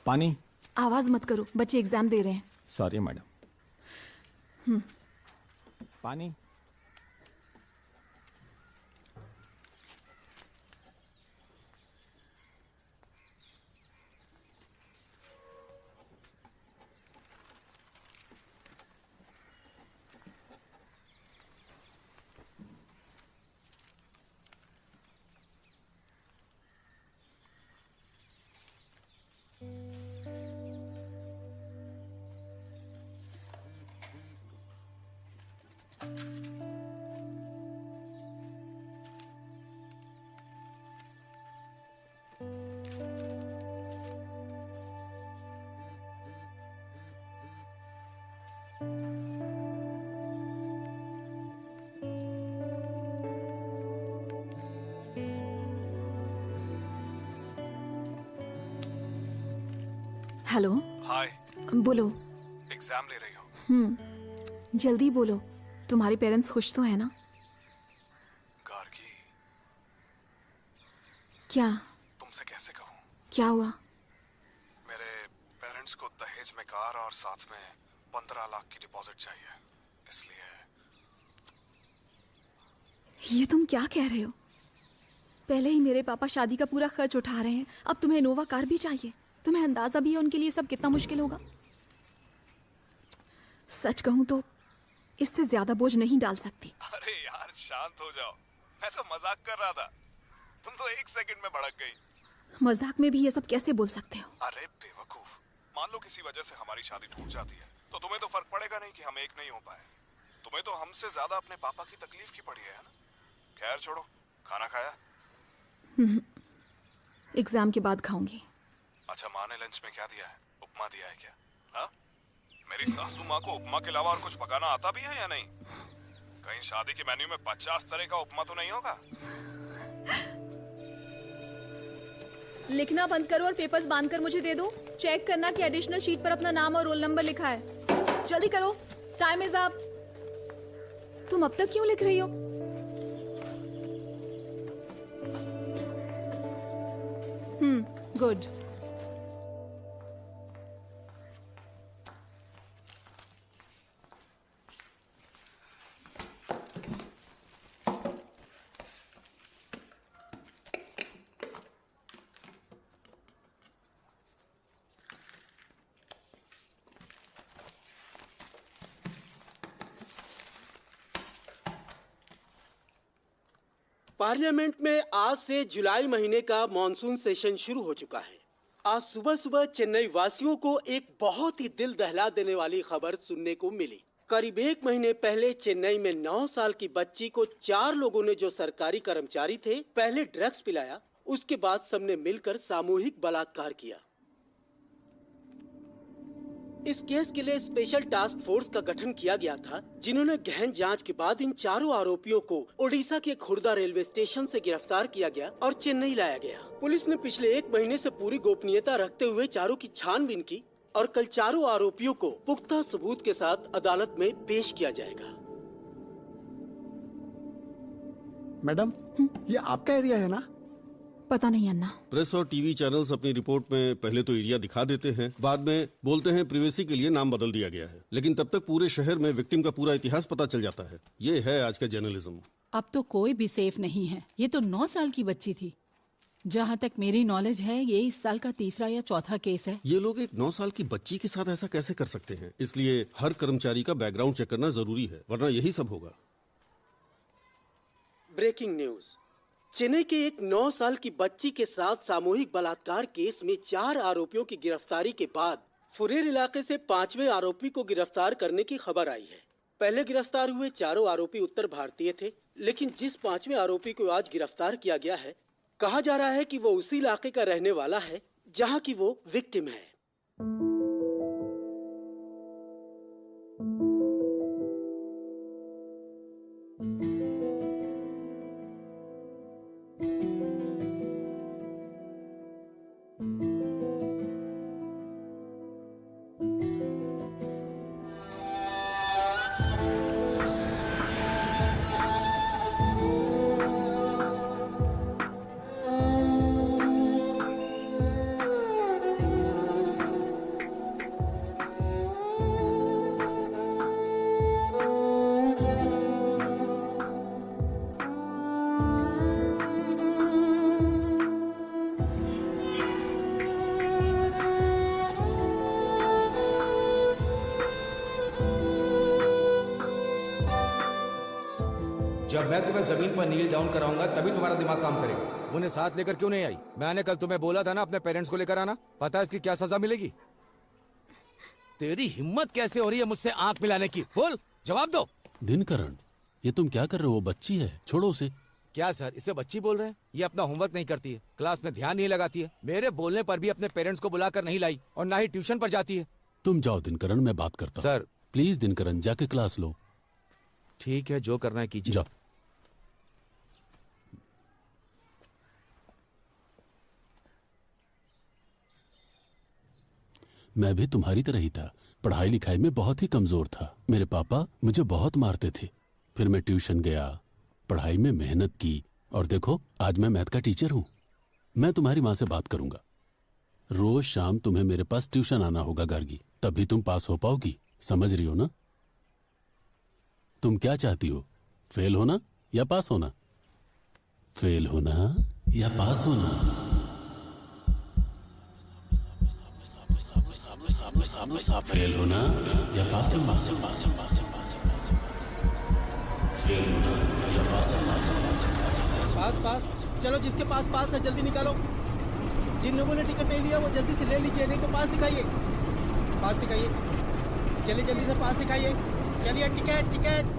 पानी। आवाज मत करो, बच्चे एग्जाम दे रहे हैं। Sorry madam. पानी। हेलो। हाय। बोलो। एग्जाम ले रही हो? जल्दी बोलो। तुम्हारे पेरेंट्स खुश तो है ना? गार्गी, क्या? तुमसे कैसे कहूँ? क्या हुआ? मेरे पेरेंट्स को दहेज में कार और साथ में 15 लाख की डिपॉजिट चाहिए, इसलिए। ये तुम क्या कह रहे हो? पहले ही मेरे पापा शादी का पूरा खर्च उठा रहे हैं, अब तुम्हें इनोवा कार भी चाहिए? तुम्हें अंदाजा भी है उनके लिए सब कितना मुश्किल होगा? सच कहूं तो इससे ज्यादा बोझ नहीं डाल सकती। अरे यार शांत हो जाओ, मैं तो मजाक कर रहा था। तुम तो 1 सेकंड में भड़क गई। मजाक में भी ये सब कैसे बोल सकते हो? अरे बेवकूफ, मान लो किसी वजह से हमारी शादी टूट जाती है तो तुम्हें तो फर्क पड़ेगा नहीं कि हम एक नहीं हो पाए। तुम्हें तो हमसे ज्यादा अपने पापा की तकलीफ की पड़ी है ना? खैर छोड़ो, खाना खाया? एग्जाम के बाद खाऊंगी। अच्छा, माँ ने लंच में क्या दिया है? उपमा दिया है क्या? हाँ? मेरी सासू माँ को उपमा के अलावा और कुछ पकाना आता भी है या नहीं? कहीं शादी के मेन्यू में 50 तरह का उपमा तो नहीं होगा? लिखना बंद करो और पेपर्स बांध कर मुझे दे दो। चेक करना कि एडिशनल शीट पर अपना नाम और रोल नंबर लिखा है। जल्दी करो, टाइम इज अप। तुम अब तक क्यों लिख रही हो? गुड। पार्लियामेंट में आज से जुलाई महीने का मॉनसून सेशन शुरू हो चुका है। आज सुबह सुबह चेन्नई वासियों को एक बहुत ही दिल दहला देने वाली खबर सुनने को मिली। करीब 1 महीने पहले चेन्नई में 9 साल की बच्ची को 4 लोगों ने, जो सरकारी कर्मचारी थे, पहले ड्रग्स पिलाया, उसके बाद सबने मिलकर सामूहिक बलात्कार किया। इस केस के लिए स्पेशल टास्क फोर्स का गठन किया गया था, जिन्होंने गहन जांच के बाद इन चारों आरोपियों को ओडिशा के खुर्दा रेलवे स्टेशन से गिरफ्तार किया गया और चेन्नई लाया गया। पुलिस ने पिछले 1 महीने से पूरी गोपनीयता रखते हुए चारों की छानबीन की और कल चारों आरोपियों को पुख्ता सबूत के साथ अदालत में पेश किया जाएगा। मैडम, ये आपका एरिया है ना? पता नहीं अन्ना। प्रेस और टीवी चैनल्स अपनी रिपोर्ट में पहले तो एरिया दिखा देते हैं, बाद में बोलते हैं प्रिवेसी के लिए नाम बदल दिया गया है, लेकिन तब तक पूरे शहर में विक्टिम का पूरा इतिहास पता चल जाता है। ये है आज का जर्नलिज्म। अब तो कोई भी सेफ नहीं है। ये तो 9 साल की बच्ची थी। जहाँ तक मेरी नॉलेज है, ये इस साल का तीसरा या चौथा केस है। ये लोग एक 9 साल की बच्ची के साथ ऐसा कैसे कर सकते हैं? इसलिए हर कर्मचारी का बैकग्राउंड चेक करना जरूरी है, वरना यही सब होगा। Breaking news. चेन्नई के एक 9 साल की बच्ची के साथ सामूहिक बलात्कार केस में 4 आरोपियों की गिरफ्तारी के बाद फुरेर इलाके से 5वें आरोपी को गिरफ्तार करने की खबर आई है। पहले गिरफ्तार हुए चारों आरोपी उत्तर भारतीय थे, लेकिन जिस 5वें आरोपी को आज गिरफ्तार किया गया है, कहा जा रहा है कि वो उसी इलाके का रहने वाला है जहां की वो विक्टिम है। और मैं तुम्हें जमीन पर नील डाउन कराऊंगा, तभी तुम्हारा दिमाग काम करेगा। उन्हें साथ लेकर क्यों नहीं आई? मैंने कल तुम्हें बोला था ना अपने पेरेंट्स को लेकर आना। पता है इसकी क्या सजा मिलेगी? तेरी हिम्मत कैसे हो रही है मुझसे आंख मिलाने की? बोल, जवाब दो। दिनकरण, ये तुम क्या कर रहे हो? वो बच्ची है, छोड़ो उसे। क्या सर, इसे बच्ची बोल रहे हैं? ये अपना होमवर्क नहीं करती है, क्लास में ध्यान नहीं लगाती है, मेरे बोलने पर भी अपने पेरेंट्स को बुलाकर नहीं लाई, और ना ही ट्यूशन पर जाती है। तुम जाओ दिनकरण, मैं बात करता हूँ। सर प्लीज दिनकरण, जाके क्लास लो। ठीक है, जो करना है कीजिए। जाओ। मैं भी तुम्हारी तरह ही था, पढ़ाई लिखाई में बहुत ही कमजोर था। मेरे पापा मुझे बहुत मारते थे। फिर मैं ट्यूशन गया, पढ़ाई में मेहनत की, और देखो आज मैं मैथ का टीचर हूं। मैं तुम्हारी माँ से बात करूंगा। रोज शाम तुम्हें मेरे पास ट्यूशन आना होगा गार्गी, तभी तुम पास हो पाओगी। समझ रही हो ना? तुम क्या चाहती हो, फेल होना या पास होना? फेल होना या पास होना? फेल होना या पास होना? फेल होना या पास होना? पास पास, चलो जिसके पास पास है जल्दी निकालो। जिन लोगों ने टिकट नहीं लिया वो जल्दी से ले लीजिए, नहीं तो पास दिखाइए। पास दिखाइए, चलिए जल्दी से पास दिखाइए। चलिए ticket ticket.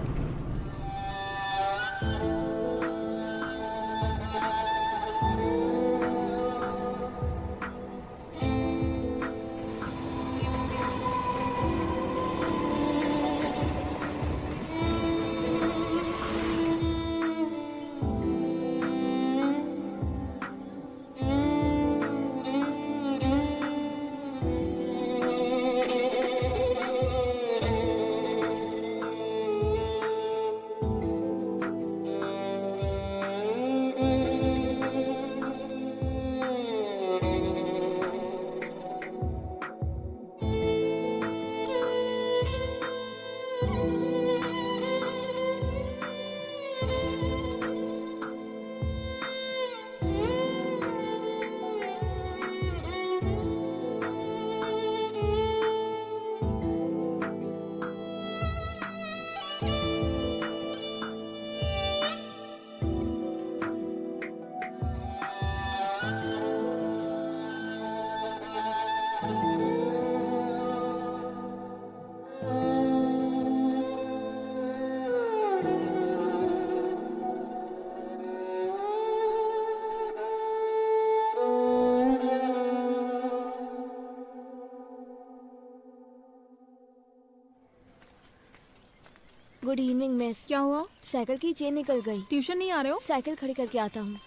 Good evening miss. क्या हुआ? साइकिल की चेन निकल गई। ट्यूशन नहीं आ रहे हो? साइकिल खड़ी करके आता हूँ।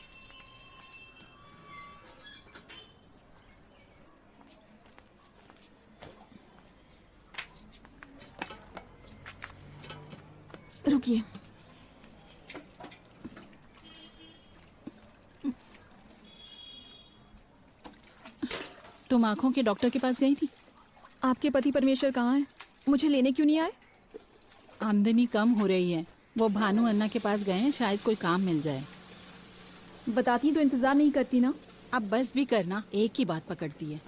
रुकिए। तुम आंखों के डॉक्टर के पास गई थी? आपके पति परमेश्वर कहाँ हैं? मुझे लेने क्यों नहीं आए? आमदनी कम हो रही है, वो भानु अन्ना के पास गए हैं, शायद कोई काम मिल जाए। बताती तो इंतजार नहीं करती ना। अब बस भी करना, एक ही बात पकड़ती है।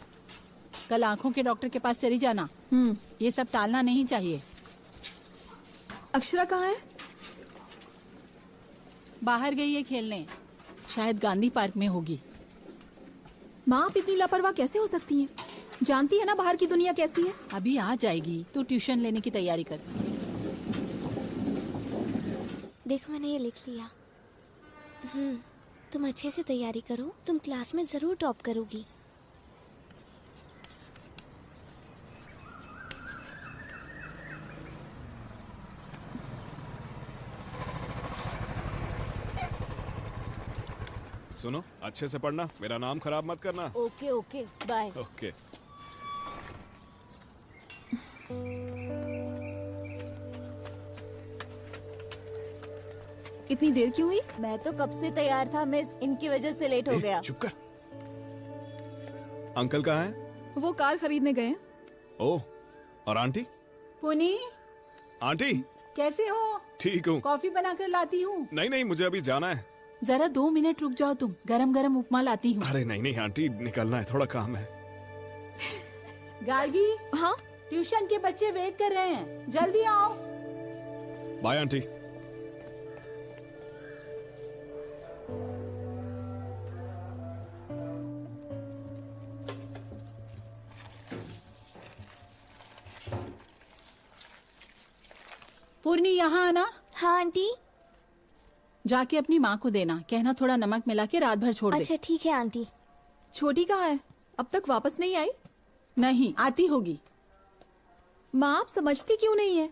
कल आंखों के डॉक्टर के पास चली जाना। ये सब टालना नहीं चाहिए। अक्षरा कहाँ है? बाहर गई है खेलने, शायद गांधी पार्क में होगी। माँ, आप इतनी लापरवाह कैसे हो सकती हैं? जानती है ना बाहर की दुनिया कैसी है। अभी आ जाएगी, तू ट्यूशन लेने की तैयारी कर। देखो मैंने ये लिख लिया। तुम अच्छे से तैयारी करो, तुम क्लास में जरूर टॉप करोगी। सुनो, अच्छे से पढ़ना, मेरा नाम खराब मत करना। Okay okay, bye. ओके। इतनी देर क्यों हुई? मैं तो कब से तैयार था मिस, इनकी वजह से लेट हो गया। चुप कर। अंकल कहाँ हैं? वो कार खरीदने गए हैं। ओह, और आंटी? पुनी, आंटी कैसे हो? ठीक हूँ। कॉफी बनाकर लाती हूँ। नहीं नहीं, मुझे अभी जाना है। जरा 2 मिनट रुक जाओ, तुम गरम गरम उपमा लाती हूँ। अरे नहीं नहीं आंटी, निकलना है, थोड़ा काम है। गार्गी, हाँ? ट्यूशन के बच्चे वेट कर रहे हैं, जल्दी आओ। Bye aunty. पूर्णी यहाँ आना। हाँ आंटी। जाके अपनी माँ को देना, कहना थोड़ा नमक मिला के रात भर छोड़ दे। अच्छा ठीक है आंटी। छोटी कहाँ है? अब तक वापस नहीं आई? नहीं आती होगी। माँ आप समझती क्यों नहीं है?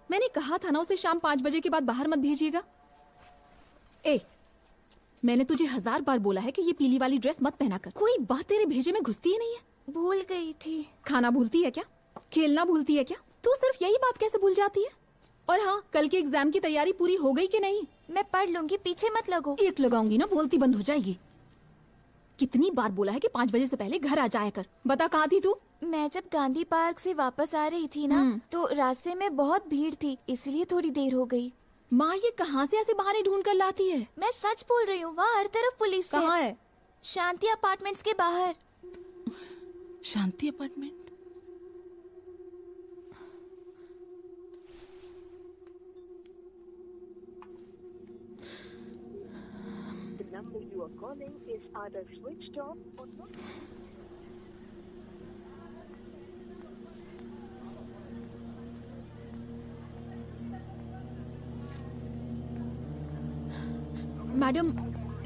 मैंने कहा था ना उसे शाम 5 बजे के बाद बाहर मत भेजिएगा। मैंने तुझे 1000 बार बोला है कि ये पीली वाली ड्रेस मत पहना कर। कोई बात तेरे भेजे में घुसती ही नहीं है। भूल गई थी। खाना भूलती है क्या? खेलना भूलती है क्या? तू सिर्फ यही बात कैसे भूल जाती है? और हाँ, कल के एग्जाम की तैयारी पूरी हो गई कि नहीं? मैं पढ़ लूंगी, पीछे मत लगो। एक लगाऊंगी ना बोलती बंद हो जाएगी। कितनी बार बोला है कि 5 बजे से पहले घर आ जाया कर। बता कहाँ थी तू? मैं जब गांधी पार्क से वापस आ रही थी ना, तो रास्ते में बहुत भीड़ थी, इसलिए थोड़ी देर हो गई। माँ ये कहाँ से ऐसे बहाने ढूंढ कर लाती है? मैं सच बोल रही हूँ, वहाँ हर तरफ पुलिस कहाँ है? शांति अपार्टमेंट्स के बाहर। शांति apartment? number you are calling is either switched off or not. Madam,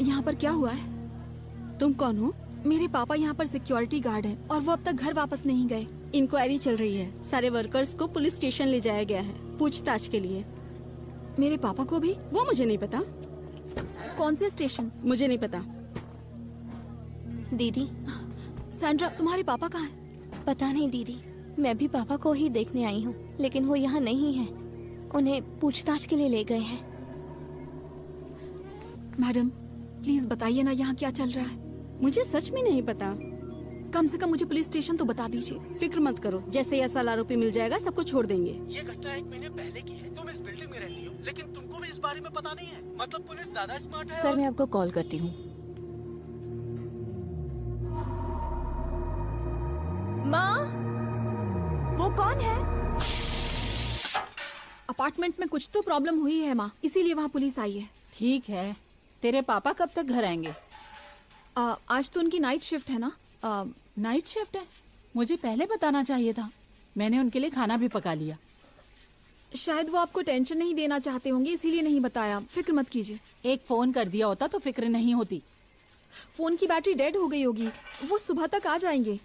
यहाँ पर क्या हुआ है? तुम कौन हो? मेरे पापा यहाँ पर सिक्योरिटी गार्ड हैं और वो अब तक घर वापस नहीं गए। इंक्वायरी चल रही है, सारे वर्कर्स को पुलिस स्टेशन ले जाया गया है पूछताछ के लिए। मेरे पापा को भी? वो मुझे नहीं पता। कौन से स्टेशन? मुझे नहीं पता। दीदी, सैंड्रा, तुम्हारे पापा कहाँ हैं? पता नहीं दीदी, मैं भी पापा को ही देखने आई हूँ, लेकिन वो यहाँ नहीं है। उन्हें पूछताछ के लिए ले गए हैं। मैडम प्लीज बताइए ना यहाँ क्या चल रहा है। मुझे सच में नहीं पता। कम से कम मुझे पुलिस स्टेशन तो बता दीजिए। फिक्र मत करो, जैसे ही असल आरोपी मिल जाएगा सबको छोड़ देंगे। ये घटना 1 महीने पहले की है। तुम इस बिल्डिंग में रहती हो, लेकिन तुमको भी इस बारे में पता नहीं है। मतलब पुलिस ज्यादा स्मार्ट है। सर मैं आपको कॉल करती हूँ। माँ, वो कौन है? अपार्टमेंट में कुछ तो प्रॉब्लम हुई है माँ, इसीलिए वहाँ पुलिस आई है। ठीक है, तेरे पापा कब तक घर आएंगे? आज तो उनकी नाइट शिफ्ट है ना। नाइट शिफ्ट है? मुझे पहले बताना चाहिए था, मैंने उनके लिए खाना भी पका लिया। शायद वो आपको टेंशन नहीं देना चाहते होंगे, इसीलिए नहीं बताया। फिक्र मत कीजिए। एक फोन कर दिया होता तो फिक्र नहीं होती। फोन की बैटरी डेड हो गई होगी, वो सुबह तक आ जाएंगे।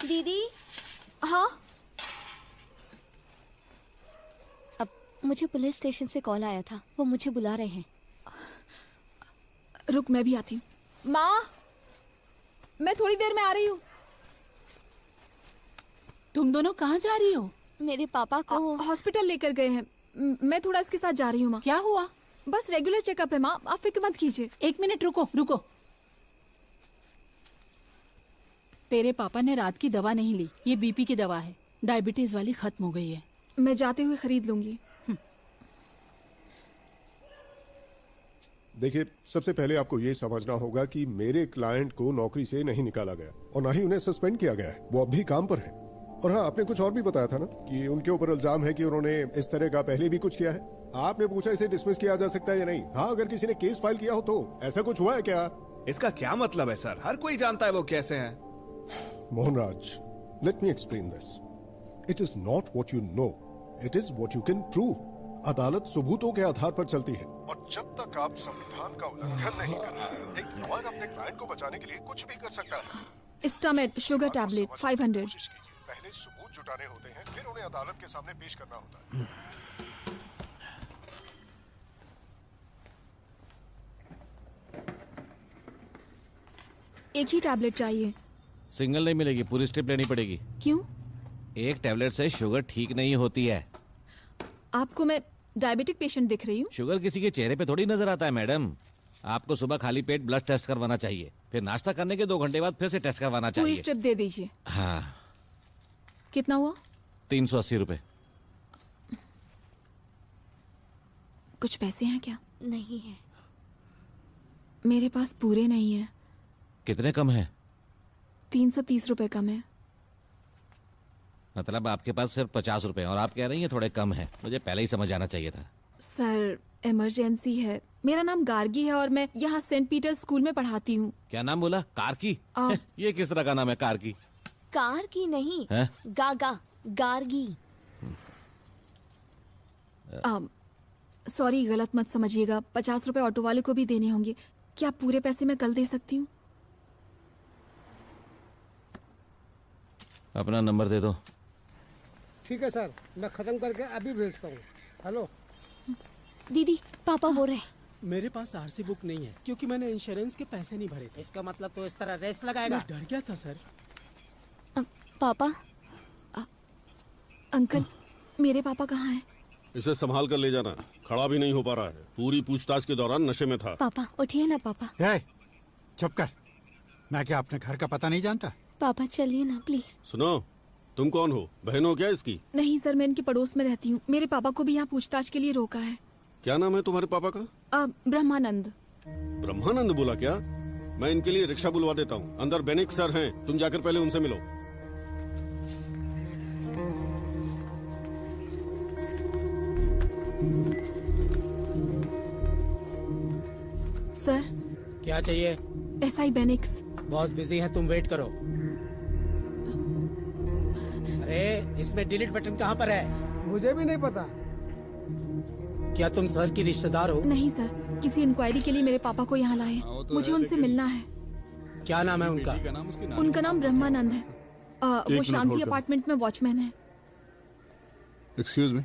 दीदी। हाँ, अब मुझे पुलिस स्टेशन से कॉल आया था, वो मुझे बुला रहे हैं। रुक, मैं भी आती हूँ। माँ, मैं थोड़ी देर में आ रही हूँ। तुम दोनों कहाँ जा रही हो? मेरे पापा को हॉस्पिटल लेकर गए हैं। मैं थोड़ा इसके साथ जा रही हूँ माँ। क्या हुआ? बस रेगुलर चेकअप है माँ, आप फिक्र मत कीजिए। 1 मिनट रुको रुको। तेरे पापा ने रात की दवा नहीं ली, ये बीपी की दवा है, डायबिटीज वाली खत्म हो गई है। मैं जाते हुए खरीद लूंगी। देखिए, सबसे पहले आपको ये समझना होगा कि मेरे क्लाइंट को नौकरी से नहीं निकाला गया और ना ही उन्हें सस्पेंड किया गया है। वो अब भी काम पर है। और हाँ, आपने कुछ और भी बताया था ना कि उनके ऊपर इल्जाम है कि उन्होंने इस तरह का पहले भी कुछ किया है। आपने पूछा इसे डिसमिस किया जा सकता है या नहीं। हाँ, अगर किसी ने केस फाइल किया हो तो ऐसा कुछ हुआ है क्या? इसका क्या मतलब है सर? हर कोई जानता है वो कैसे हैं। Mohanraj, let me explain this. It is not what you know, it is what you can prove. अदालत सबूतों के आधार पर चलती है और जब तक आप संविधान का उल्लंघन नहीं कर रहे, एक लॉयर अपने क्लाइंट को बचाने के लिए कुछ भी कर सकता है। इस्टामेट शुगर टैबलेट 500। पहले सबूत जुटाने होते हैं, फिर उन्हें अदालत के सामने पेश करना होता है। एक ही टैबलेट चाहिए। सिंगल नहीं मिलेगी, पूरी स्ट्रिप लेनी पड़ेगी। क्यों? एक टैबलेट से शुगर ठीक नहीं होती है। आपको मैं डायबिटिक पेशेंट दिख रही हूँ? शुगर किसी के चेहरे पे थोड़ी नजर आता है मैडम। आपको सुबह खाली पेट ब्लड टेस्ट करवाना चाहिए, फिर नाश्ता करने के 2 घंटे बाद फिर से टेस्ट करवाना पूरी चाहिए। स्ट्रिप दे दीजिए। हाँ। कितना हुआ? 380 रुपए। कुछ पैसे हैं क्या? नहीं है। मेरे पास पूरे नहीं है। कितने कम है? 330 रुपए कम है। मतलब आपके पास सिर्फ 50 रुपए और आप कह रही हैं थोड़े कम है। मुझे पहले ही समझ आना चाहिए था। सर, इमरजेंसी है। मेरा नाम गार्गी है और मैं यहाँ सेंट पीटर्स स्कूल में पढ़ाती हूँ। क्या नाम बोला? कारकी? ये किस तरह का नाम है कारकी? कार की नहीं, है? गागा, गार्गी। सॉरी, गलत मत समझिएगा। 50 रुपए ऑटो वाले को भी देने होंगे। क्या पूरे पैसे मैं कल दे सकती हूँ? अपना नंबर दे दो। ठीक है सर, मैं खत्म करके अभी भेजता हूँ। हेलो दीदी, पापा बोल रहे हैं। मेरे पास आरसी बुक नहीं है क्योंकि मैंने इंश्योरेंस के पैसे नहीं भरे थे। इसका मतलब तो इस तरह रेस लगाएगा। मैं डर गया था सर। पापा। अंकल, मेरे पापा कहाँ हैं? इसे संभाल कर ले जाना, खड़ा भी नहीं हो पा रहा है। पूरी पूछताछ के दौरान नशे में था। पापा उठिए ना पापा। चुप कर। मैं क्या अपने घर का पता नहीं जानता? पापा चलिए ना प्लीज। सुनो, तुम कौन हो? बहन हो क्या इसकी? नहीं सर, मैं इनके पड़ोस में रहती हूँ। मेरे पापा को भी यहाँ पूछताछ के लिए रोका है। क्या नाम है तुम्हारे पापा का? ब्रह्मानंद। ब्रह्मानंद बोला क्या? मैं इनके लिए रिक्शा बुलवा देता हूँ। अंदर बेनिक सर हैं, तुम जाकर पहले उनसे मिलो। सर। क्या चाहिए? SI बेनिक्स। बॉस बिजी है, तुम वेट करो। अरे इसमें डिलीट बटन कहाँ पर है? मुझे भी नहीं पता। क्या तुम सर की रिश्तेदार हो? नहीं सर, किसी इंक्वायरी के लिए मेरे पापा को यहाँ लाए। मुझे उनसे मिलना है। क्या नाम है उनका? उनका नाम ब्रह्मानंद है। वो शांति अपार्टमेंट में वॉचमैन है। एक्सक्यूज मी,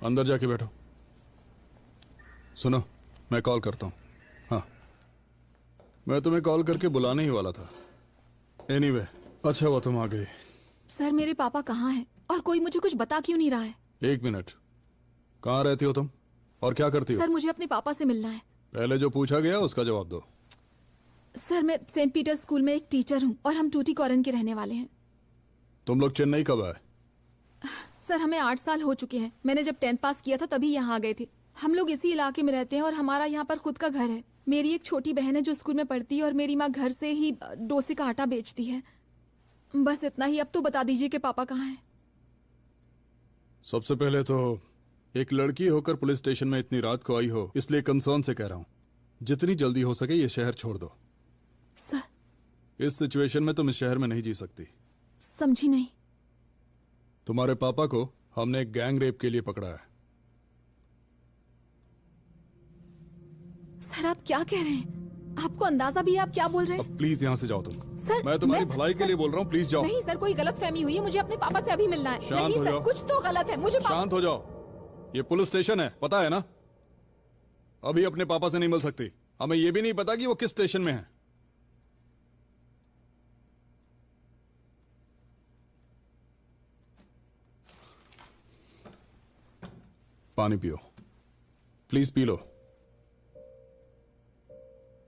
अंदर जाके बैठो। सुनो, मैं कॉल करता हूँ। हाँ, मैं तुम्हें कॉल करके बुलाने ही वाला था। एनीवे, अच्छा हुआ तुम आ गई। सर, मेरे पापा कहाँ हैं? और कोई मुझे कुछ बता क्यों नहीं रहा है? 1 मिनट, कहाँ रहती हो तुम और क्या करती हो? सर, मुझे अपने पापा से मिलना है। पहले जो पूछा गया उसका जवाब दो। सर, मैं सेंट पीटर स्कूल में एक टीचर हूँ और हम टूटीकोरिन के रहने वाले हैं। तुम लोग चेन्नई कब आए? सर, हमें 8 साल हो चुके हैं। मैंने जब 10th पास किया था तभी यहाँ आ गए थे। हम लोग इसी इलाके में रहते हैं और हमारा यहाँ पर खुद का घर है। मेरी एक छोटी बहन है जो स्कूल में पढ़ती है और मेरी माँ घर से ही डोसे का आटा बेचती है। बस इतना ही। अब तो बता दीजिए कि पापा कहाँ हैं। सबसे पहले तो एक लड़की होकर पुलिस स्टेशन में इतनी रात को आई हो, इसलिए कंसर्न से कह रहा हूँ, जितनी जल्दी हो सके ये शहर छोड़ दो। सर, इस सिचुएशन में तुम इस शहर में नहीं जी सकती। समझी नहीं। तुम्हारे पापा को हमने एक गैंग रेप के लिए पकड़ा है। सर, आप क्या कह रहे हैं? आपको अंदाजा भी है आप क्या बोल रहे हैं? अब प्लीज यहाँ से जाओ तुम। सर, मैं तुम्हारी भलाई के लिए बोल रहा हूँ, प्लीज जाओ। नहीं सर, कोई गलतफहमी हुई है। मुझे अपने पापा से अभी मिलना है। शांत नहीं हो सर, जाओ। कुछ तो गलत है। मुझे शांत हो जाओ। ये पुलिस स्टेशन है, पता है ना? अभी अपने पापा से नहीं मिल सकती। हमें ये भी नहीं पता कि वो किस स्टेशन में है। पानी पियो, प्लीज पी लो।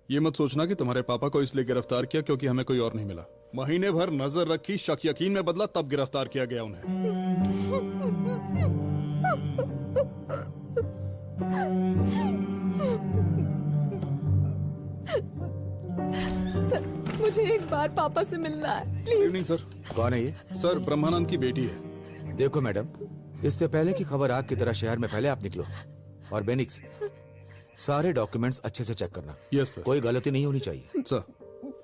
ये मत सोचना कि तुम्हारे पापा को इसलिए गिरफ्तार किया क्योंकि हमें कोई और नहीं मिला। महीने भर नजर रखी, शक यकीन में बदला, तब गिरफ्तार किया गया उन्हें। सर, मुझे एक बार पापा से मिलना है, गुड प्लीज। Evening sir. कौन है ये? सर, ब्रह्मानंद की बेटी है। देखो मैडम, इससे पहले कि खबर आग की तरह शहर में फैले, आप निकलो। और बेनिक्स, सारे डॉक्यूमेंट्स अच्छे से चेक करना। Yes sir. कोई गलती नहीं होनी चाहिए। सर।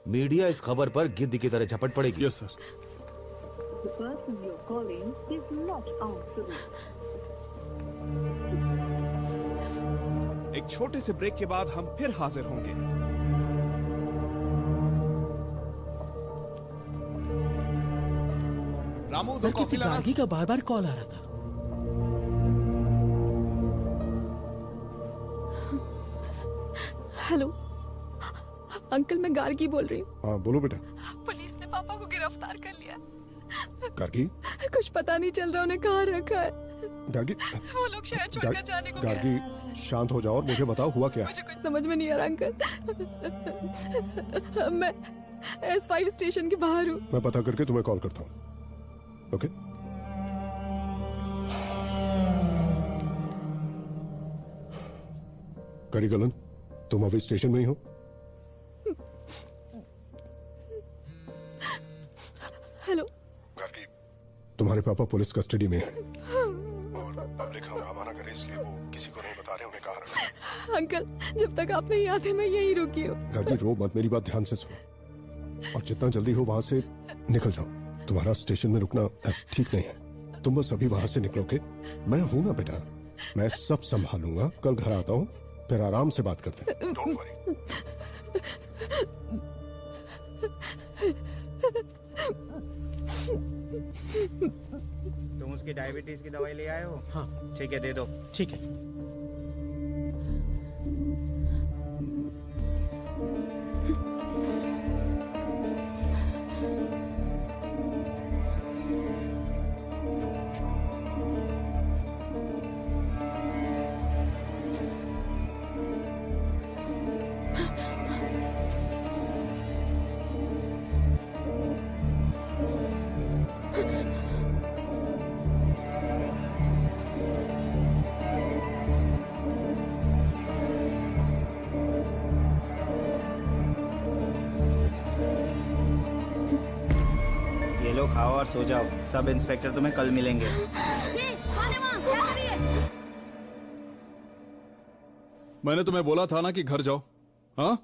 मीडिया इस खबर पर गिद्ध की तरह झपट पड़ेगी। Yes sir. The person you're calling is not answering. एक छोटे से ब्रेक के बाद हम फिर हाजिर होंगे। रामू, सर, किसी गार्गी का बार बार कॉल आ रहा था। हेलो अंकल, मैं गार्गी बोल रही हूँ। हाँ बोलो बेटा। पुलिस ने पापा को गिरफ्तार कर लिया। गार्गी? कुछ पता नहीं चल रहा उन्हें कहाँ रखा है। गार्गी? वो लोग शहर छोड़कर जाने को कह रहे हैं। गार्गी, शांत हो जाओ और मुझे बताओ हुआ क्या है। मुझे कुछ समझ में नहीं आ रहा अंकल। मैं S5 स्टेशन के बाहर हूँ। मैं पता करके तुम्हें कॉल करता हूँ। ओके? करीगलन, तुम अभी स्टेशन में ही हो? हेलो गार्गी, तुम्हारे पापा पुलिस कस्टडी में हैं और पब्लिक हंगामा ना करे इसलिए वो किसी को नहीं बता रहे उन्हें कहाँ रखा है। अंकल, जब तक आप नहीं आते मैं यहीं रुकी हूँ। गार्गी, रो मत, मेरी बात ध्यान से सुनो और जितना जल्दी हो वहां से निकल जाओ। तुम्हारा स्टेशन में रुकना ठीक नहीं है। तुम बस अभी वहां से निकलोगे। मैं हूं ना बेटा, मैं सब संभालूंगा। कल घर आता हूँ, फिर आराम से बात करते हैं। Don't worry. तुम उसकी डायबिटीज की दवाई ले आए हो? हाँ। ठीक है, दे दो। ठीक है। ये लो, खाओ और सो जाओ। सब इंस्पेक्टर तुम्हें कल मिलेंगे। मैंने तुम्हें बोला था ना कि घर जाओ। हाँ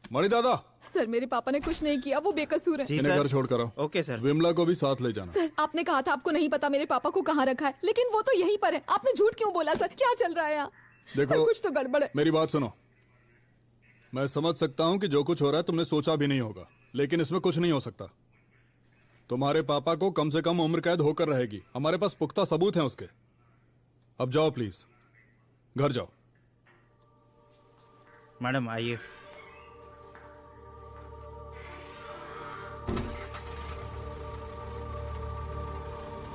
मणि दादा, सर मेरे पापा ने कुछ नहीं किया, वो बेकसूर है। इन्हें घर छोड़ कर आओ। Okay sir. विमला को भी साथ ले जाना। सर आपने कहा था आपको नहीं पता मेरे पापा को कहाँ रखा है, लेकिन वो तो यहीं पर है। आपने झूठ क्यों बोला सर? क्या चल रहा है यहाँ? देखो, सर कुछ तो गड़बड़ है। मेरी बात सुनो। मैं समझ सकता हूँ कि जो कुछ हो रहा है तुमने सोचा भी नहीं होगा, लेकिन इसमें कुछ नहीं हो सकता। तुम्हारे पापा को कम से कम उम्र कैद होकर रहेगी। हमारे पास पुख्ता सबूत हैं उसके। अब जाओ प्लीज, घर जाओ। मैडम आइए।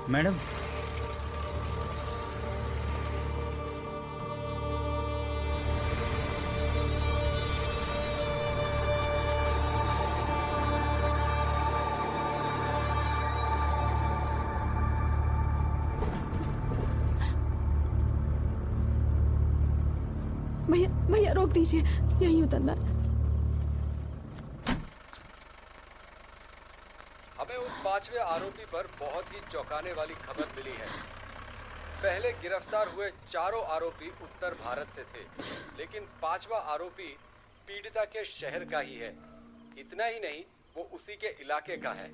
मैडम, भैया भैया रोक दीजिए, यहीं उतरना है। हमें उस 5वें आरोपी पर बहुत ही चौंकाने वाली खबर मिली है। पहले गिरफ्तार हुए चारों आरोपी उत्तर भारत से थे, लेकिन 5वां आरोपी पीड़िता के शहर का ही है। इतना ही नहीं, वो उसी के इलाके का है।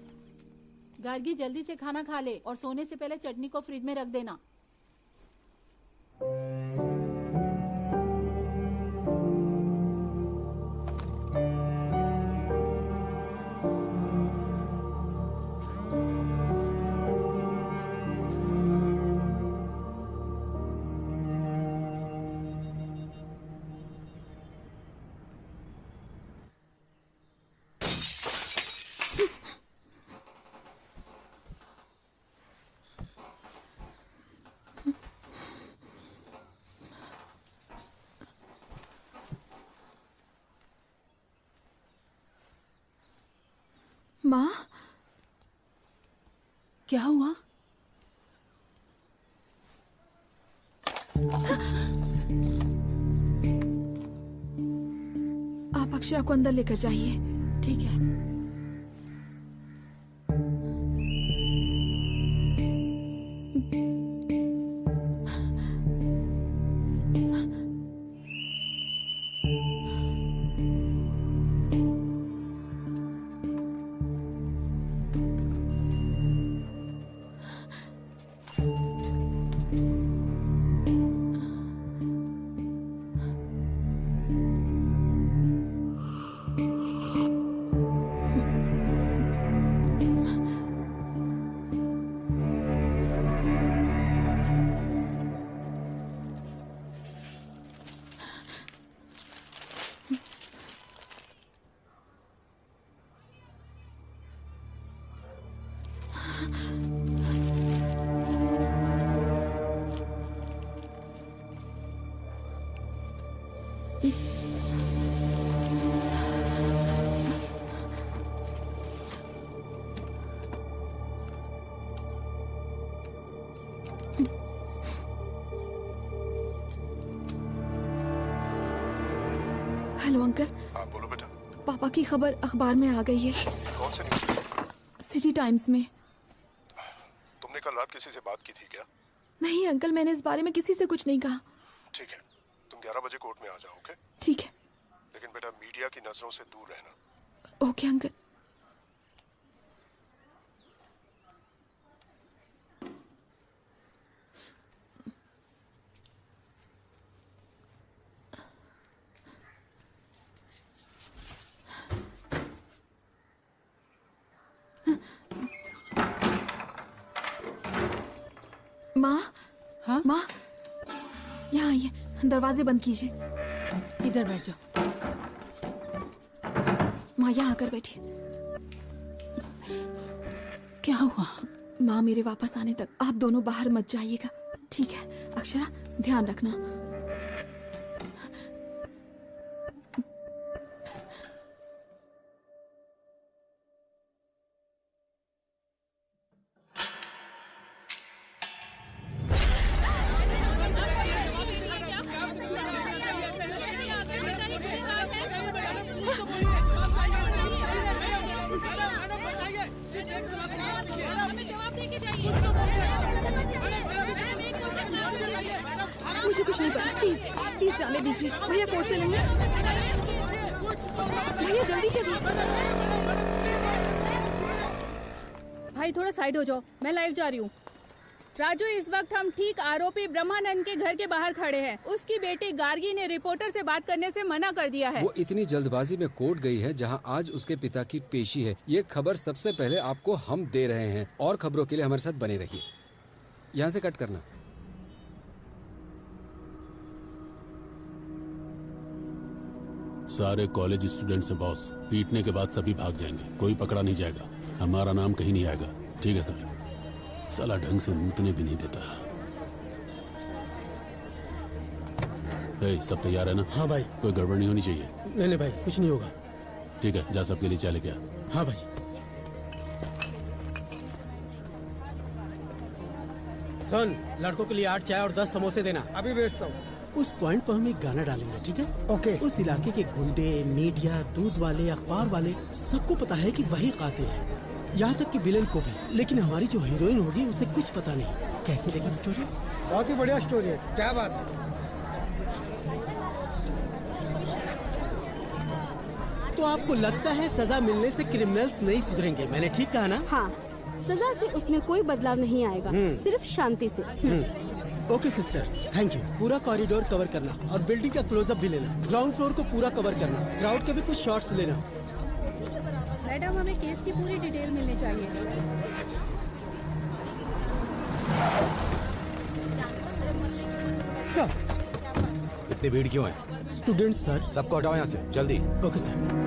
गार्गी जल्दी से खाना खा ले और सोने से पहले चटनी को फ्रिज में रख देना। माँ, क्या हुआ? आप अक्षरा को अंदर लेकर जाइए। ठीक है। Hello uncle. हाँ बोलो बेटा। पापा की खबर अखबार में आ गई है। कौन से न्यूज़? सिटी टाइम्स में। तुमने कल रात किसी से बात की थी क्या? नहीं अंकल, मैंने इस बारे में किसी से कुछ नहीं कहा। ठीक है, तुम 11 बजे कोर्ट में आ जाओ। ओके? ठीक है। लेकिन बेटा मीडिया की नजरों से दूर रहना। Okay uncle. माँ। हाँ माँ, यहाँ आइए, दरवाजे बंद कीजिए। इधर बैठ जाओ। माँ यहाँ आकर बैठिए। क्या हुआ? माँ, मेरे वापस आने तक आप दोनों बाहर मत जाइएगा, ठीक है? अक्षरा, ध्यान रखना। मुझे कुछ नहीं पता, प्लीज प्लीज जाने दीजिए। भैया कोर्ट चलेंगे? भैया जल्दी चलिए। भाई थोड़ा साइड हो जाओ, मैं लाइव जा रही हूँ। राजू, इस वक्त हम ठीक आरोपी ब्रह्मानंद के घर के बाहर खड़े हैं। उसकी बेटी गार्गी ने रिपोर्टर से बात करने से मना कर दिया है। वो इतनी जल्दबाजी में कोर्ट गई है जहां आज उसके पिता की पेशी है। ये खबर सबसे पहले आपको हम दे रहे हैं और खबरों के लिए हमारे साथ बने रहिए। यहाँ से कट करना। सारे कॉलेज स्टूडेंट्स हैं बॉस। पीटने के बाद सभी भाग जाएंगे, कोई पकड़ा नहीं जाएगा, हमारा नाम कहीं नहीं आएगा। ठीक है सर। साला ढंग से मूतने भी नहीं देता। सब तैयार है ना? हाँ भाई। कोई गड़बड़ नहीं होनी चाहिए। नहीं नहीं भाई, कुछ नहीं होगा। ठीक है, जा सबके लिए चाय लेके आ। हाँ भाई। सुन, लड़कों के लिए 8 चाय और 10 समोसे देना। अभी भेजता हूँ। उस पॉइंट पर हम एक गाना डालेंगे, ठीक है? ओके। उस इलाके के गुंडे, मीडिया, दूध वाले, अखबार वाले, सबको पता है कि वही कातिल है, यहाँ तक कि विलेन को भी। लेकिन हमारी जो हीरोइन होगी उसे कुछ पता नहीं। कैसी लगी स्टोरी? बहुत ही बढ़िया स्टोरी है, क्या बात है। तो आपको लगता है सजा मिलने से क्रिमिनल्स नहीं सुधरेंगे? मैंने ठीक कहा ना? हाँ, सजा से उसमें कोई बदलाव नहीं आएगा, सिर्फ शांति से। Okay sister, thank you. पूरा कॉरिडोर कवर करना और बिल्डिंग का क्लोजअप भी लेना। ग्राउंड फ्लोर को पूरा कवर करना। क्राउड के भी कुछ शॉट्स लेना। मैडम, हमें केस की पूरी डिटेल मिलनी चाहिए। सर, इतनी भीड़ क्यों है? Student sir. सबको हटाओ यहाँ से, जल्दी। Okay sir.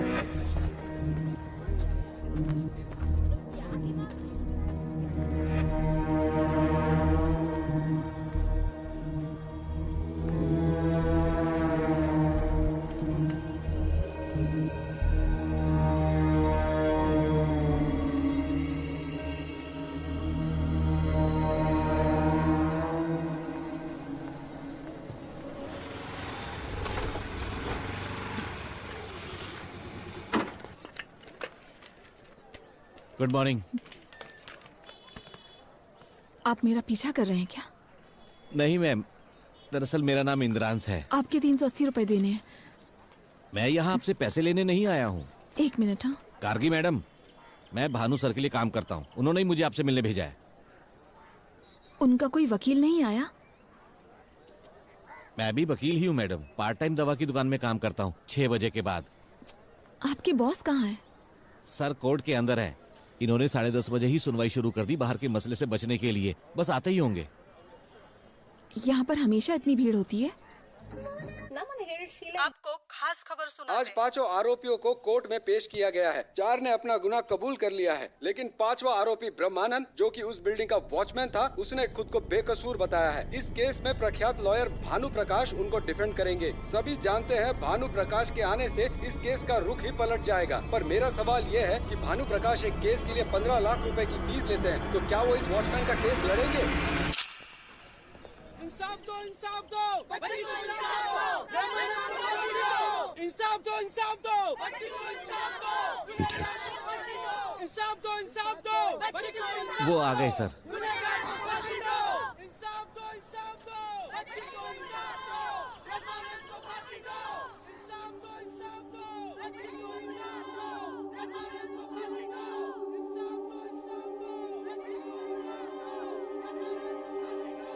Good morning. आप मेरा पीछा कर रहे हैं क्या? नहीं मैम, दरअसल मेरा नाम इंद्रांश है। आपके 380 रुपए देने हैं। मैं यहाँ आपसे पैसे लेने नहीं आया हूँ। एक मिनट। हाँ गार्गी मैडम, मैं भानु सर के लिए काम करता हूँ, उन्होंने ही मुझे आपसे मिलने भेजा है। उनका कोई वकील नहीं आया? मैं भी वकील ही हूँ मैडम, पार्ट टाइम दवा की दुकान में काम करता हूँ 6 बजे के बाद। आपके बॉस कहाँ है? सर कोर्ट के अंदर है, इन्होंने 10:30 बजे ही सुनवाई शुरू कर दी बाहर के मसले से बचने के लिए। बस आते ही होंगे। यहाँ पर हमेशा इतनी भीड़ होती है? आपको खास खबर सुना। आज 5 आरोपियों को कोर्ट में पेश किया गया है। 4 ने अपना गुनाह कबूल कर लिया है, लेकिन 5वां आरोपी ब्रह्मानंद, जो कि उस बिल्डिंग का वॉचमैन था, उसने खुद को बेकसूर बताया है। इस केस में प्रख्यात लॉयर भानु प्रकाश उनको डिफेंड करेंगे। सभी जानते हैं भानु प्रकाश के आने से इस केस का रुख ही पलट जाएगा। पर मेरा सवाल ये है कि भानु प्रकाश एक केस के लिए 15 लाख रुपए की फीस लेते हैं, तो क्या वो इस वॉचमैन का केस लड़ेंगे? इंसाफ दो, इंसाफ दो, बच्ची को इंसाफ दो, ब्रह्मानंद को फांसी दो, इंसाफ दो, इंसाफ दो, बच्ची को इंसाफ दो, इंसाफ दो, इंसाफ दो, बच्ची को इंसाफ दो। वो आ गए सर। गुनहगार को फांसी दो, इंसाफ दो, इंसाफ दो, बच्ची को इंसाफ दो, ब्रह्मानंद को फांसी दो, इंसाफ दो, इंसाफ दो, बच्ची को इंसाफ दो, ब्रह्मानंद को फांसी दो, इंसाफ दो, इंसाफ दो, बच्ची को इंसाफ दो, ब्रह्मानंद को फांसी दो।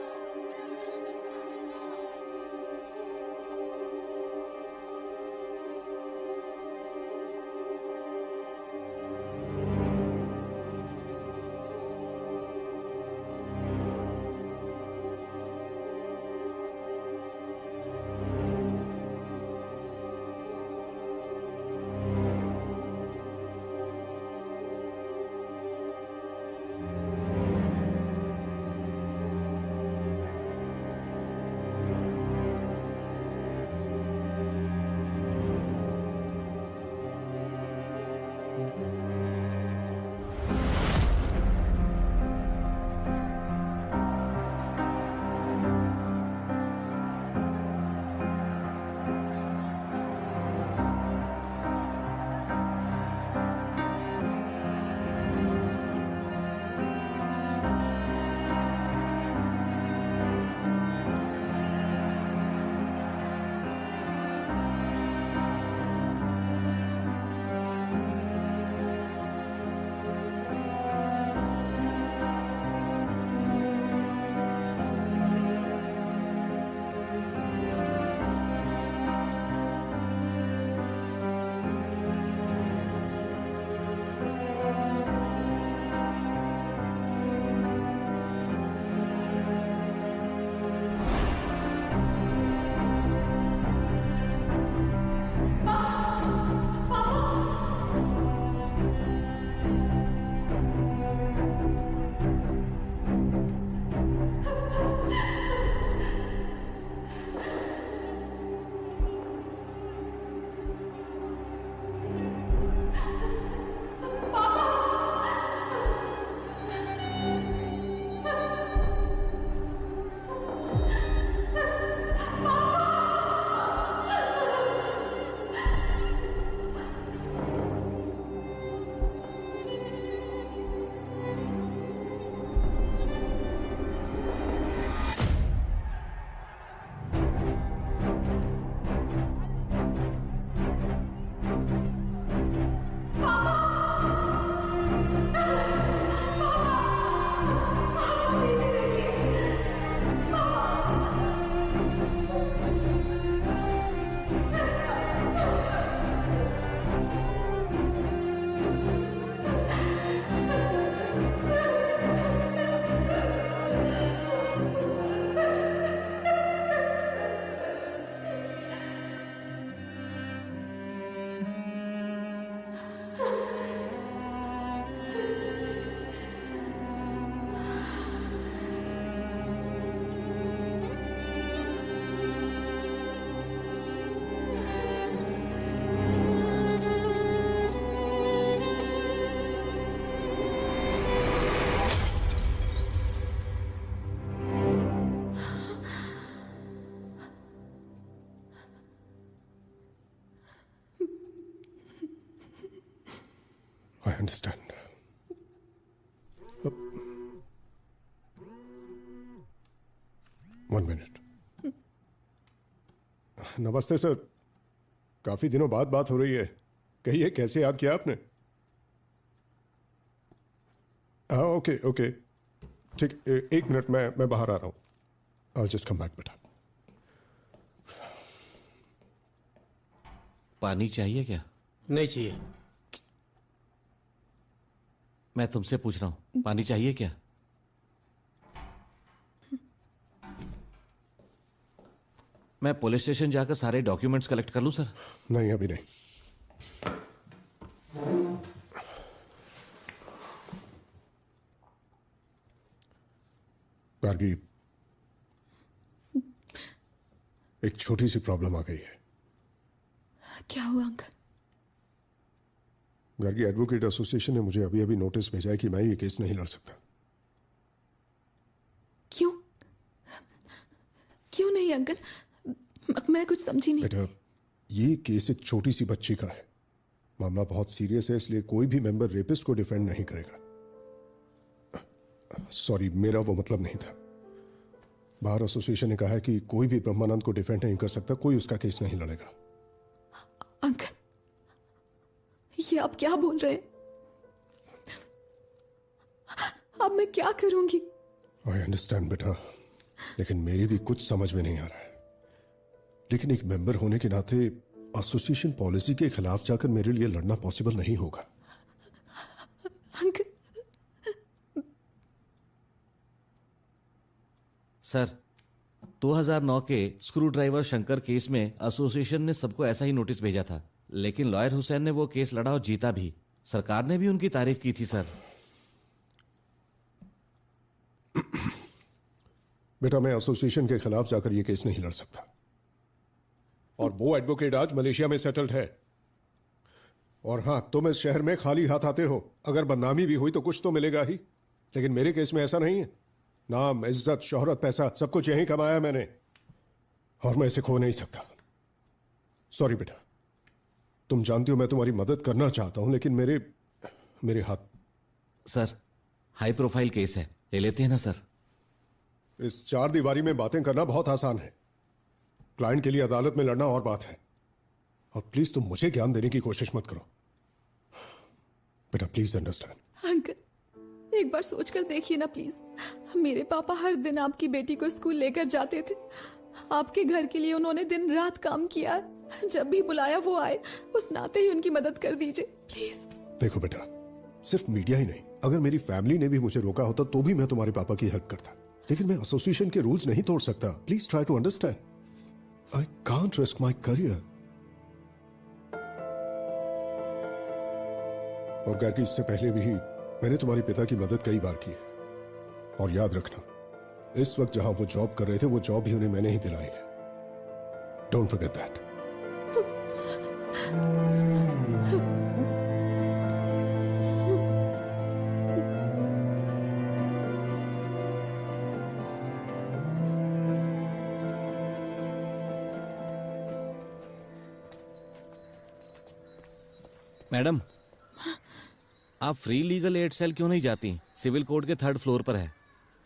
अंडरस्टैंड। One minute. नमस्ते सर, काफी दिनों बाद बात हो रही है। कहिए कैसे याद किया आपने? हाँ ओके ओके ठीक, एक मिनट मैं बाहर आ रहा हूँ। I'll just come back बेटा। पानी चाहिए क्या? नहीं चाहिए। मैं तुमसे पूछ रहा हूं, पानी चाहिए क्या? मैं पुलिस स्टेशन जाकर सारे डॉक्यूमेंट्स कलेक्ट कर लूं सर? नहीं अभी नहीं। गार्गी, एक छोटी सी प्रॉब्लम आ गई है। क्या हुआ अंकल? गार्गी, एडवोकेट एसोसिएशन ने मुझे अभी अभी नोटिस भेजा है कि मैं ये केस नहीं लड़ सकता। क्यों? क्यों नहीं अंकल? मैं कुछ समझी नहीं। बेटा, ये केस एक छोटी सी बच्ची का है। मामला बहुत सीरियस है, इसलिए कोई भी मेंबर रेपिस्ट को डिफेंड नहीं करेगा। सॉरी, मेरा वो मतलब नहीं था। बार एसोसिएशन ने कहा है कि कोई भी ब्रह्मानंद को डिफेंड नहीं कर सकता, कोई उसका केस नहीं लड़ेगा। अंकल, ये आप क्या बोल रहे हैं? अब मैं क्या करूंगी? आई अंडरस्टैंड बेटा, लेकिन मेरी भी कुछ समझ में नहीं आ रहा है। लेकिन एक मेंबर होने के नाते एसोसिएशन पॉलिसी के खिलाफ जाकर मेरे लिए लड़ना पॉसिबल नहीं होगा। अंकल, सर 2009 के स्क्रू ड्राइवर शंकर केस में एसोसिएशन ने सबको ऐसा ही नोटिस भेजा था, लेकिन लॉयर हुसैन ने वो केस लड़ा और जीता भी। सरकार ने भी उनकी तारीफ की थी सर। बेटा, मैं एसोसिएशन के खिलाफ जाकर ये केस नहीं लड़ सकता। और वो एडवोकेट आज मलेशिया में सेटल्ड है। और हां, तुम इस शहर में खाली हाथ आते हो। अगर बदनामी भी हुई तो कुछ तो मिलेगा ही, लेकिन मेरे केस में ऐसा नहीं है। नाम, इज्जत, शोहरत, पैसा सब कुछ यहीं कमाया मैंने, और मैं इसे खो नहीं सकता। सॉरी बेटा, तुम जानती हो मैं तुम्हारी मदद करना चाहता हूं, लेकिन मेरे हाथ। सर, हाई प्रोफाइल केस है, ले लेते हैं ना सर? इस चार दीवारी में बातें करना बहुत आसान है, क्लाइंट के लिए अदालत में लड़ना और बात है। और प्लीज तुम मुझे ज्ञान देने की कोशिश मत करो बेटा, प्लीज अंडरस्टैंड। अंकल, एक बार सोचकर देखिए ना प्लीज। मेरे पापा हर दिन आपकी बेटी को स्कूल लेकर जाते थे। आपके घर के लिए उन्होंने दिन रात काम किया। जब भी बुलाया वो आए। उस नाते ही उनकी मदद कर दीजिए प्लीज। देखो बेटा, सिर्फ मीडिया ही नहीं, अगर मेरी फैमिली ने भी मुझे रोका होता तो भी मैं तुम्हारे पापा की हेल्प करता, लेकिन मैं एसोसिएशन के रूल्स नहीं तोड़ सकता। Please try to understand. I can't risk my career. और गार्गी, इससे पहले भी मैंने तुम्हारे पिता की मदद कई बार की है। और याद रखना, इस वक्त जहां वो जॉब कर रहे थे, वो जॉब भी उन्हें मैंने ही दिलाई है। Don't forget that. मैडम, आप फ्री लीगल एड सेल क्यों नहीं जाती? सिविल कोर्ट के 3rd फ्लोर पर है।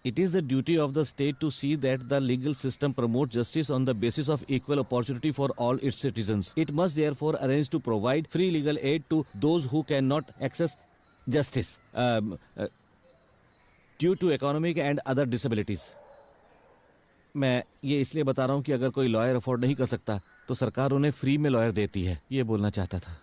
It is the duty of the state to see that the legal system promotes justice on the basis of equal opportunity for all its citizens. It must therefore arrange to provide free legal aid to those who cannot access justice due to economic and other disabilities. मैं ये इसलिए बता रहा हूँ कि अगर कोई lawyer afford नहीं कर सकता तो सरकार उन्हें फ्री में लॉयर देती है, ये बोलना चाहता था।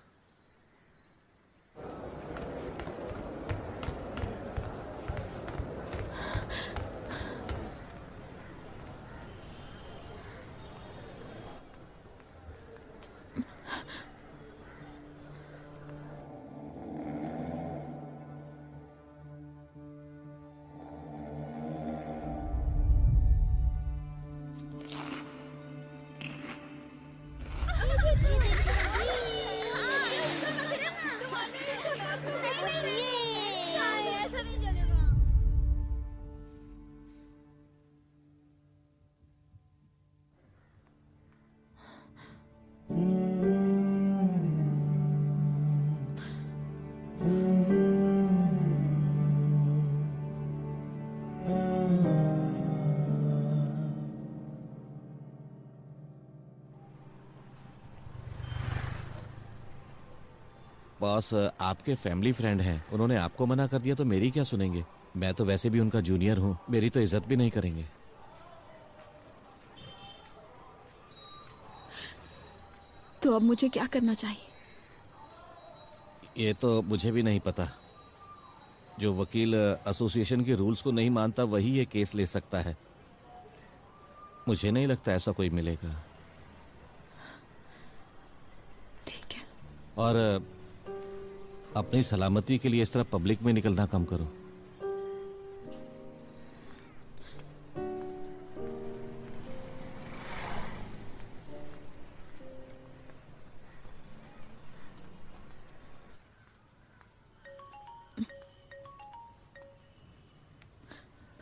बॉस, आपके फैमिली फ्रेंड हैं, उन्होंने आपको मना कर दिया तो मेरी क्या सुनेंगे? मैं तो वैसे भी उनका जूनियर हूँ, मेरी तो इज्जत भी नहीं करेंगे। तो अब मुझे क्या करना चाहिए? ये तो मुझे भी नहीं पता। जो वकील एसोसिएशन के रूल्स को नहीं मानता वही ये केस ले सकता है। मुझे नहीं लगता ऐसा कोई मिलेगा। ठीक है। और अपनी सलामती के लिए इस तरह पब्लिक में निकलना कम करो।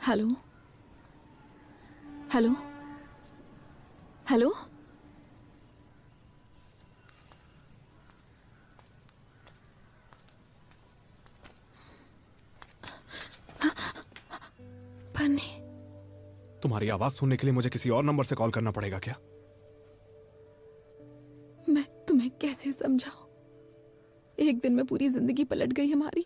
Hello hello hello. बन्नी, तुम्हारी आवाज सुनने के लिए मुझे किसी और नंबर से कॉल करना पड़ेगा क्या? मैं तुम्हें कैसे समझाऊं? एक दिन में पूरी जिंदगी पलट गई हमारी।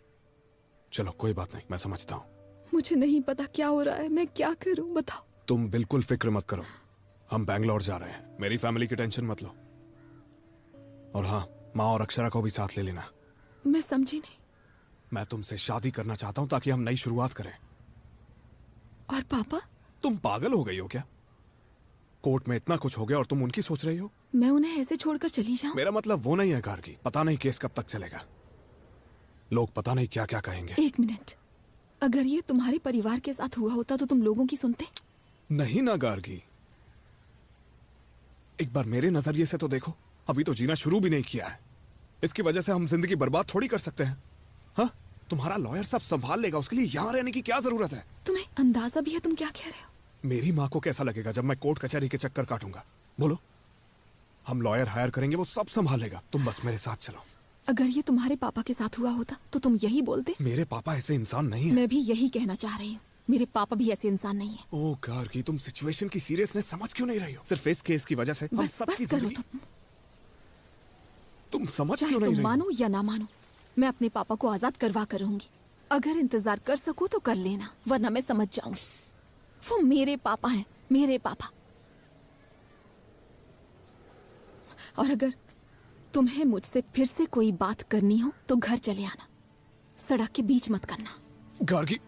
चलो कोई बात नहीं, मैं समझता हूँ। मुझे नहीं पता क्या हो रहा है, मैं क्या करूं बताओ। तुम बिल्कुल फिक्र मत करो, हम बैंगलोर जा रहे हैं। मेरी फैमिली की टेंशन मत लो। और हाँ, माँ और अक्षरा को भी साथ ले लेना। मैं समझी नहीं। मैं तुमसे शादी करना चाहता हूँ ताकि हम नई शुरुआत करें। और पापा? तुम पागल हो गई हो क्या? कोर्ट में इतना कुछ हो गया और तुम उनकी सोच रही हो? मैं उन्हें ऐसे छोड़कर चली जाऊं? मेरा मतलब वो नहीं है गार्गी। पता नहीं केस कब तक चलेगा, लोग पता नहीं क्या क्या कहेंगे। एक मिनट, अगर ये तुम्हारे परिवार के साथ हुआ होता तो तुम लोगों की सुनते? नहीं ना गार्गी, एक बार मेरे नजरिए से तो देखो। अभी तो जीना शुरू भी नहीं किया है, इसकी वजह से हम जिंदगी बर्बाद थोड़ी कर सकते हैं। हाँ, तुम्हारा लॉयर सब संभाल लेगा, उसके लिए यहाँ रहने की क्या जरूरत है? तुम्हें अंदाजा भी है तुम क्या कह रहे हो? मेरी माँ को कैसा लगेगा जब मैं कोर्ट कचहरी के चक्कर काटूंगा? बोलो। हम लॉयर हायर करेंगे, वो सब संभालेगा, तुम बस मेरे साथ चलो। अगर ये तुम्हारे पापा के साथ हुआ होता तो तुम यही बोलते? मेरे पापा ऐसे इंसान नहीं है। मैं भी यही कहना चाह रही हूँ, मेरे पापा भी ऐसे इंसान नहीं है। ओ गार्गी, तुम सिचुएशन की सीरियसनेस समझ क्यों नहीं रही हो? सिर्फ इस केस की वजह से हम सबकी जिंदगी तुम समझ क्यों नहीं रही हो? मानो या ना मानो, मैं अपने पापा को आजाद करवा कर रहूंगी। अगर इंतजार कर सकूं तो कर लेना, वरना मैं समझ जाऊंगी। वो मेरे पापा हैं, मेरे पापा। और अगर तुम्हें मुझसे फिर से कोई बात करनी हो तो घर चले आना, सड़क के बीच मत करना। गार्गी,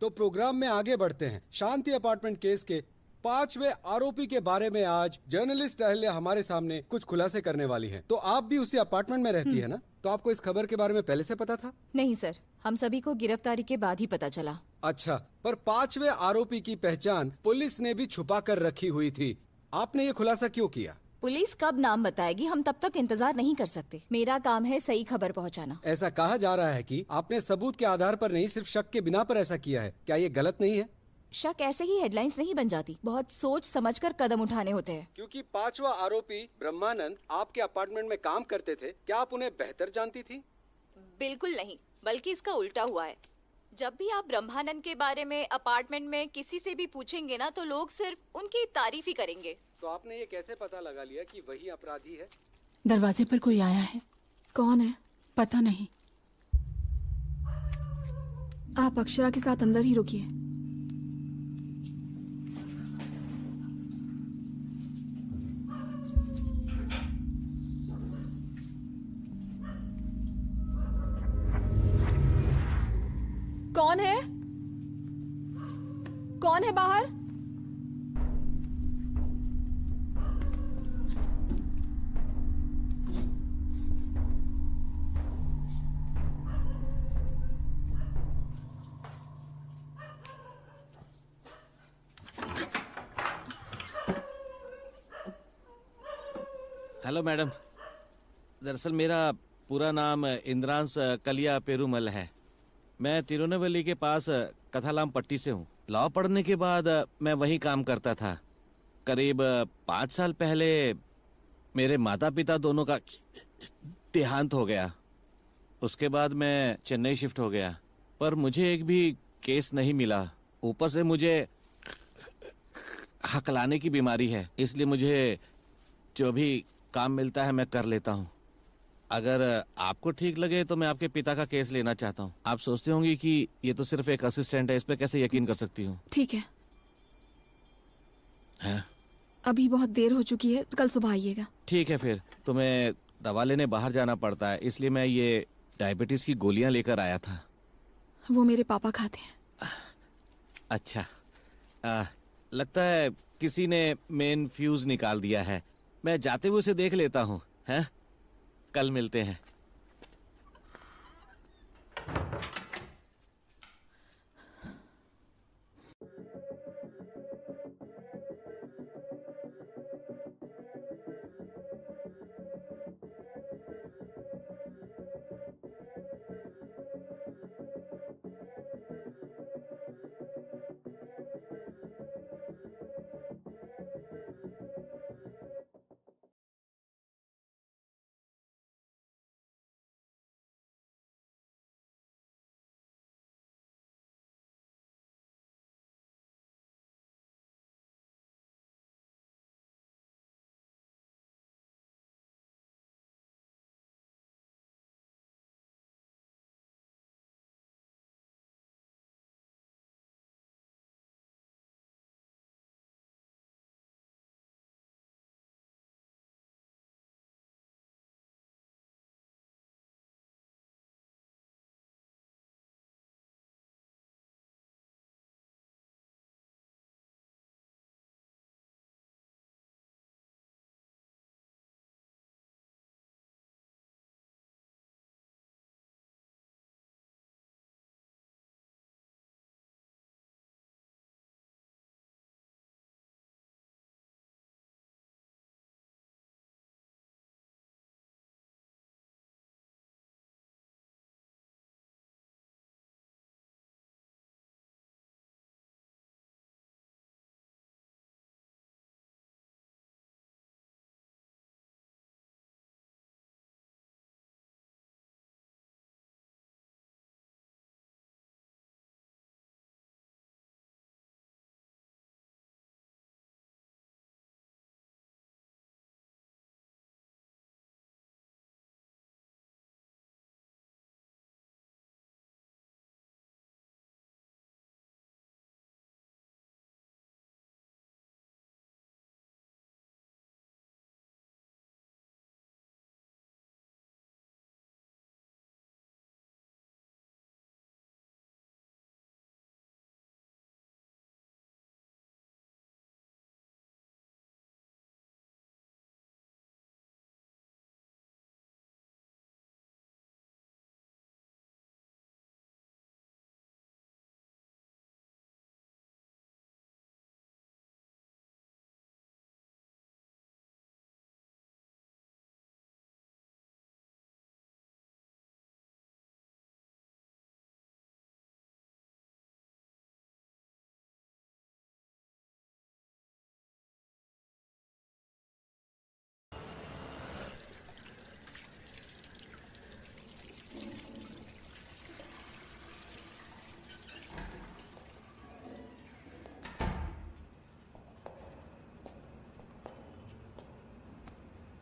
तो प्रोग्राम में आगे बढ़ते हैं। शांति अपार्टमेंट केस के 5वें आरोपी के बारे में आज जर्नलिस्ट अहल्या हमारे सामने कुछ खुलासे करने वाली है। तो आप भी उसी अपार्टमेंट में रहती है ना? तो आपको इस खबर के बारे में पहले से पता था? नहीं सर, हम सभी को गिरफ्तारी के बाद ही पता चला। अच्छा, पर 5वें आरोपी की पहचान पुलिस ने भी छुपा कर रखी हुई थी। आपने ये खुलासा क्यों किया? पुलिस कब नाम बताएगी, हम तब तक इंतजार नहीं कर सकते। मेरा काम है सही खबर पहुंचाना। ऐसा कहा जा रहा है कि आपने सबूत के आधार पर नहीं, सिर्फ शक के बिना पर ऐसा किया है। क्या ये गलत नहीं है? शक ऐसे ही हेडलाइंस नहीं बन जाती, बहुत सोच समझकर कदम उठाने होते हैं। क्योंकि पांचवा आरोपी ब्रह्मानंद आपके अपार्टमेंट में काम करते थे, क्या आप उन्हें बेहतर जानती थी? बिल्कुल नहीं, बल्कि इसका उल्टा हुआ है। जब भी आप ब्रह्मानंद के बारे में अपार्टमेंट में किसी से भी पूछेंगे ना, तो लोग सिर्फ उनकी तारीफ ही करेंगे। तो आपने ये कैसे पता लगा लिया कि वही अपराधी है? दरवाजे पर कोई आया है। कौन है? पता नहीं। आप अक्षरा के साथ अंदर ही रुकिए। कौन है? कौन है बाहर? हेलो मैडम, दरअसल मेरा पूरा नाम इंद्रांश कलिया पेरूमल है। मैं तिरुनेलवेली के पास कथालाम पट्टी से हूँ। लॉ पढ़ने के बाद मैं वहीं काम करता था। करीब 5 साल पहले मेरे माता पिता दोनों का देहांत हो गया। उसके बाद मैं चेन्नई शिफ्ट हो गया, पर मुझे एक भी केस नहीं मिला। ऊपर से मुझे हकलाने की बीमारी है, इसलिए मुझे जो भी काम मिलता है मैं कर लेता हूँ। अगर आपको ठीक लगे तो मैं आपके पिता का केस लेना चाहता हूँ। आप सोचते होंगे कि ये तो सिर्फ एक असिस्टेंट है, इस पे कैसे यकीन कर सकती हूँ? ठीक है, है? अभी बहुत देर हो चुकी है, कल सुबह आइएगा। ठीक है, फिर तुम्हें दवा लेने बाहर जाना पड़ता है, इसलिए मैं ये डायबिटीज की गोलियां लेकर आया था। वो मेरे पापा खाते हैं। अच्छा, लगता है किसी ने मेन फ्यूज निकाल दिया है। मैं जाते हुए उसे देख लेता हूँ। हैं? कल मिलते हैं।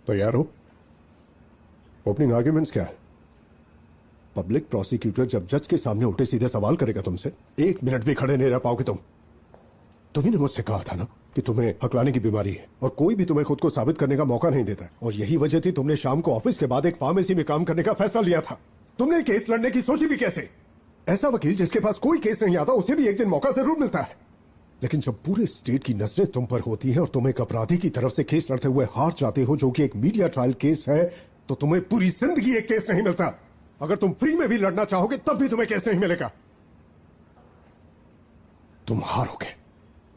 तैयार हो? ओपनिंग आर्ग्यूमेंट्स क्या है? पब्लिक प्रोसिक्यूटर जब जज के सामने उल्टे सीधे सवाल करेगा तुमसे, 1 मिनट भी खड़े नहीं रह पाओगे तुम। तुम्ही ने मुझसे कहा था ना कि तुम्हें हकलाने की बीमारी है और कोई भी तुम्हें खुद को साबित करने का मौका नहीं देता, और यही वजह थी तुमने शाम को ऑफिस के बाद एक फार्मेसी में काम करने का फैसला लिया था। तुमने केस लड़ने की सोची भी कैसे? ऐसा वकील जिसके पास कोई केस नहीं आता, उसे भी एक दिन मौका जरूर मिलता है। लेकिन जब पूरे स्टेट की नजरें तुम पर होती हैं और तुम एक अपराधी की तरफ से केस लड़ते हुए हार जाते हो, जो कि एक मीडिया ट्रायल केस है, तो तुम्हें पूरी जिंदगी एक केस नहीं मिलता। अगर तुम फ्री में भी लड़ना चाहोगे तब भी तुम्हें केस नहीं मिलेगा। तुम हारोगे,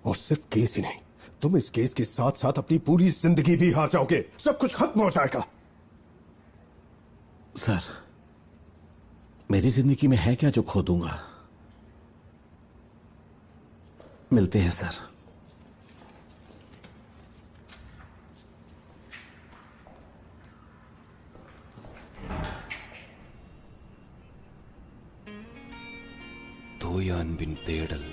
और सिर्फ केस ही नहीं, तुम इस केस के साथ साथ अपनी पूरी जिंदगी भी हार जाओगे। सब कुछ खत्म हो जाएगा। सर, मेरी जिंदगी में है क्या जो खो दूंगा? मिलते हैं सर। தூய அன்பின் தேடல்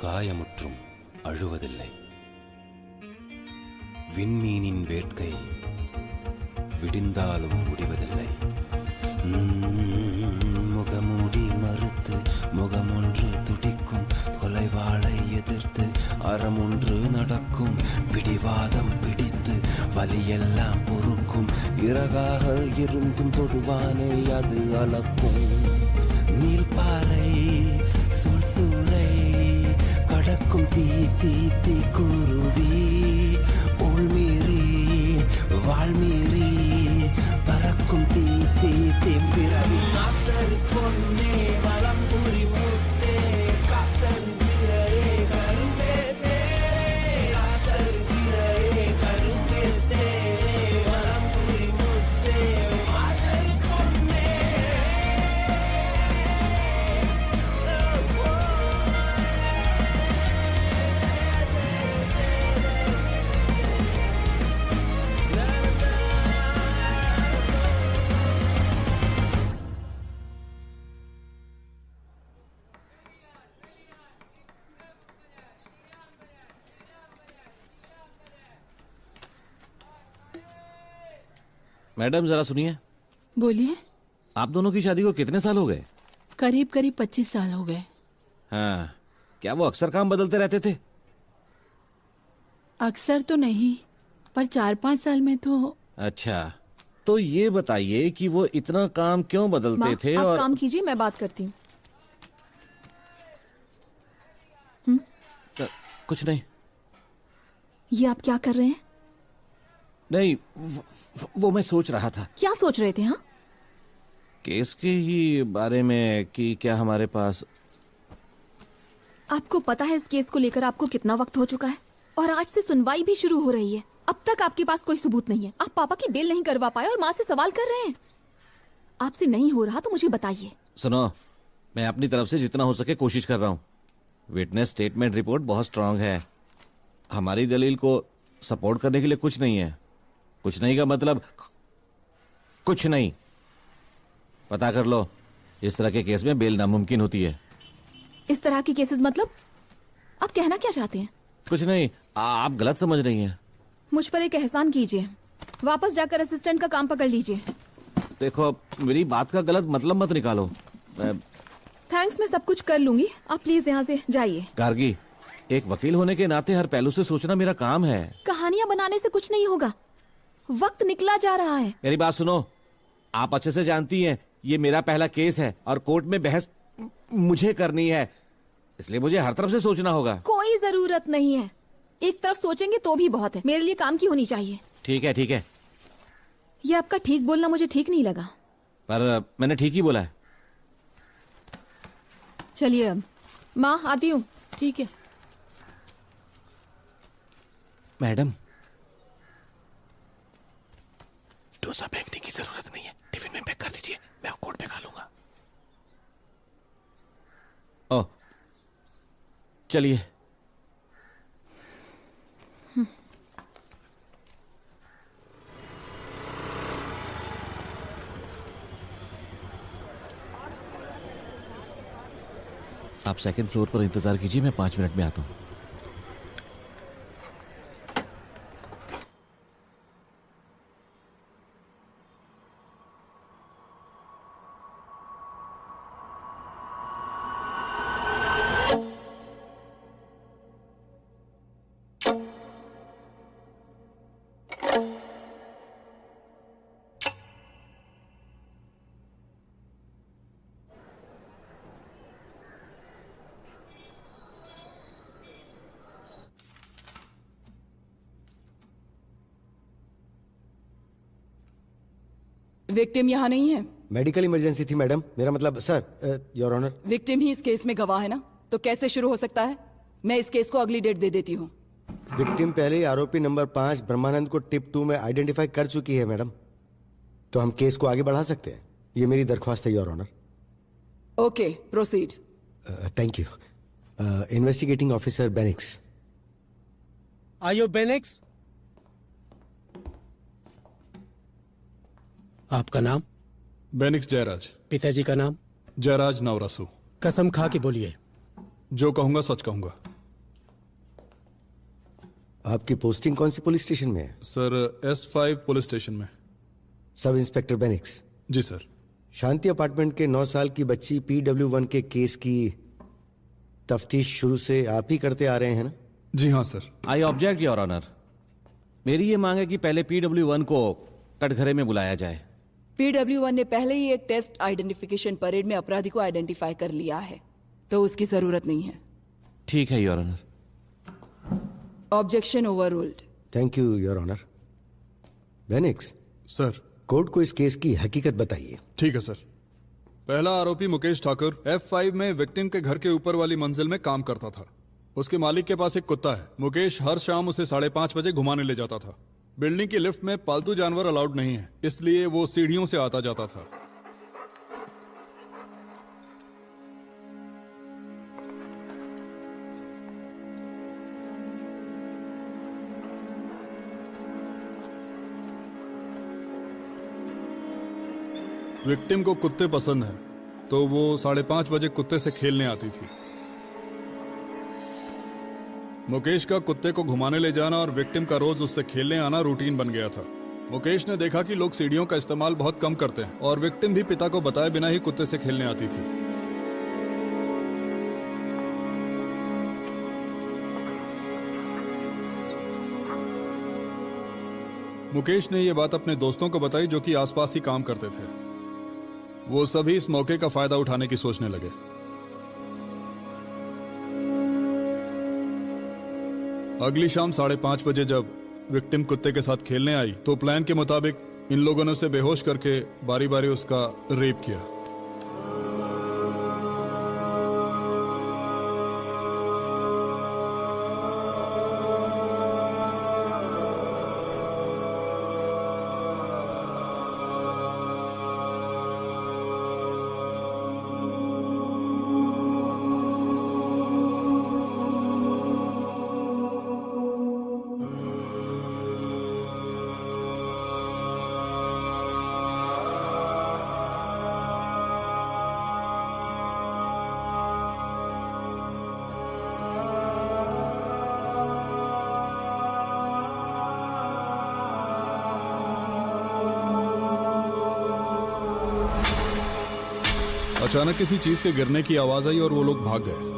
காயமுற்றும் அழுவதில்லை. விண்மீனின் வேட்கை விடிந்தாலும் முடிவதில்லை. முகமூடி மறுத்து முகமொன்று துடிக்கும், கொலைவாளை எதிர்த்து அறமொன்று நடக்கும், பிடிவாதம் பிடித்து வலியெல்லாம் பொறுக்கும், இறகாக இருந்தும் தொடுவானே அது அளக்கும். நீல்பாறை சுல்சூரை கடக்கும் தீ தீ தீ குருவி, உள்மீறி வாழ்மீறி பறக்கும் தீ தீ தெம்பிரவி. மாசரு பொன்னே வளம்புரி முத்தே காசரு வீரரே கரும்பே தேரே, காசரு வீரரே கரும்பே தேரே, வளம்புரி முத்தே மாசரு பொன்னே. मैडम जरा सुनिए। बोलिए। आप दोनों की शादी को कितने साल हो गए? करीब करीब 25 साल हो गए। हाँ, क्या वो अक्सर काम बदलते रहते थे? अक्सर तो नहीं, पर 4-5 साल में तो। अच्छा, तो ये बताइए कि वो इतना काम क्यों बदलते माँ, थे? आप और काम कीजिए, मैं बात करती हूँ। कुछ नहीं। ये आप क्या कर रहे हैं? नहीं, वो मैं सोच रहा था। क्या सोच रहे थे? हाँ, केस के ही बारे में कि क्या हमारे पास। आपको पता है इस केस को लेकर आपको कितना वक्त हो चुका है, और आज से सुनवाई भी शुरू हो रही है। अब तक आपके पास कोई सबूत नहीं है। आप पापा की बेल नहीं करवा पाए और माँ से सवाल कर रहे हैं। आपसे नहीं हो रहा तो मुझे बताइए। सुनो, मैं अपनी तरफ से जितना हो सके कोशिश कर रहा हूँ। विटनेस स्टेटमेंट रिपोर्ट बहुत स्ट्रांग है। हमारी दलील को सपोर्ट करने के लिए कुछ नहीं है। कुछ नहीं का मतलब कुछ नहीं। पता कर लो, इस तरह के केस में बेल नामुमकिन होती है। इस तरह की केसेस मतलब आप कहना क्या चाहते हैं? कुछ नहीं, आप गलत समझ रही हैं। मुझ पर एक एहसान कीजिए, वापस जाकर असिस्टेंट का काम पकड़ लीजिए। देखो, मेरी बात का गलत मतलब मत निकालो। थैंक्स, मैं सब कुछ कर लूंगी। आप प्लीज यहाँ से जाइए। गार्गी, एक वकील होने के नाते हर पहलू से सोचना मेरा काम है। कहानियां बनाने से कुछ नहीं होगा, वक्त निकला जा रहा है। मेरी बात सुनो, आप अच्छे से जानती हैं ये मेरा पहला केस है और कोर्ट में बहस मुझे करनी है, इसलिए मुझे हर तरफ से सोचना होगा। कोई जरूरत नहीं है, एक तरफ सोचेंगे तो भी बहुत है। मेरे लिए काम की होनी चाहिए। ठीक है, ठीक है। ये आपका ठीक बोलना मुझे ठीक नहीं लगा। पर मैंने ठीक ही बोला है। चलिए अब माँ आती हूँ। ठीक है। मैडम, डोसा फेंकने की जरूरत नहीं है, टिफिन में पैक कर दीजिए, मैं कोर्ट पे खा लूंगा। ओ, चलिए। आप सेकंड फ्लोर पर इंतजार कीजिए, मैं 5 मिनट में आता हूँ। विक्टिम यहाँ नहीं है। मेडिकल इमरजेंसी थी मैडम, मेरा मतलब सर, योर ऑनर। विक्टिम ही इस केस में गवाह है ना, तो कैसे शुरू हो सकता है? मैं इस केस को अगली डेट दे देती हूँ। विक्टिम पहले ही आरोपी नंबर 5 ब्रह्मानंद को टिप 2 में आइडेंटिफाई कर चुकी है मैडम, तो हम केस को आगे बढ़ा सकते हैं। ये मेरी दरख्वास्त है your honour. Okay, proceed. Thank you. Investigating officer Bennix. आयो बेनिक्स। आपका नाम? बेनिक्स जयराज। पिताजी का नाम? जयराज नवरसु। कसम खा के बोलिए। जो कहूंगा सच कहूंगा। आपकी पोस्टिंग कौन सी पुलिस स्टेशन में है? सर, S5 पुलिस स्टेशन में। सब इंस्पेक्टर बेनिक्स। जी सर। शांति अपार्टमेंट के 9 साल की बच्ची PW1 के केस की तफ्तीश शुरू से आप ही करते आ रहे हैं ना? जी हाँ sir. I object your honour. मेरी ये मांग है कि पहले PW1 को कटघरे में बुलाया जाए। PW1 ने पहले ही एक टेस्ट आइडेंटिफिकेशन परेड में अपराधी को आइडेंटिफाई कर लिया है, तो उसकी जरूरत नहीं है। ठीक है your honour. Objection overruled. Thank you your honour. Bennix. Sir. Court को इस केस की हकीकत बताइए। ठीक है सर। पहला आरोपी मुकेश ठाकुर F5 में विक्टिम के घर के ऊपर वाली मंजिल में काम करता था। उसके मालिक के पास एक कुत्ता है। मुकेश हर शाम उसे 5:30 बजे घुमाने ले जाता था। बिल्डिंग की लिफ्ट में पालतू जानवर अलाउड नहीं है, इसलिए वो सीढ़ियों से आता जाता था। विक्टिम को कुत्ते पसंद है, तो वो 5:30 बजे कुत्ते से खेलने आती थी। मुकेश का कुत्ते को घुमाने ले जाना और विक्टिम का रोज उससे खेलने आना रूटीन बन गया था। मुकेश ने देखा कि लोग सीढ़ियों का इस्तेमाल बहुत कम करते हैं और विक्टिम भी पिता को बताए बिना ही कुत्ते से खेलने आती थी। मुकेश ने यह बात अपने दोस्तों को बताई जो कि आसपास ही काम करते थे। वो सभी इस मौके का फायदा उठाने की सोचने लगे। अगली शाम 5:30 बजे जब विक्टिम कुत्ते के साथ खेलने आई तो प्लान के मुताबिक इन लोगों ने उसे बेहोश करके बारी बारी उसका रेप किया। अचानक किसी चीज के गिरने की आवाज आई और वो लोग भाग गए।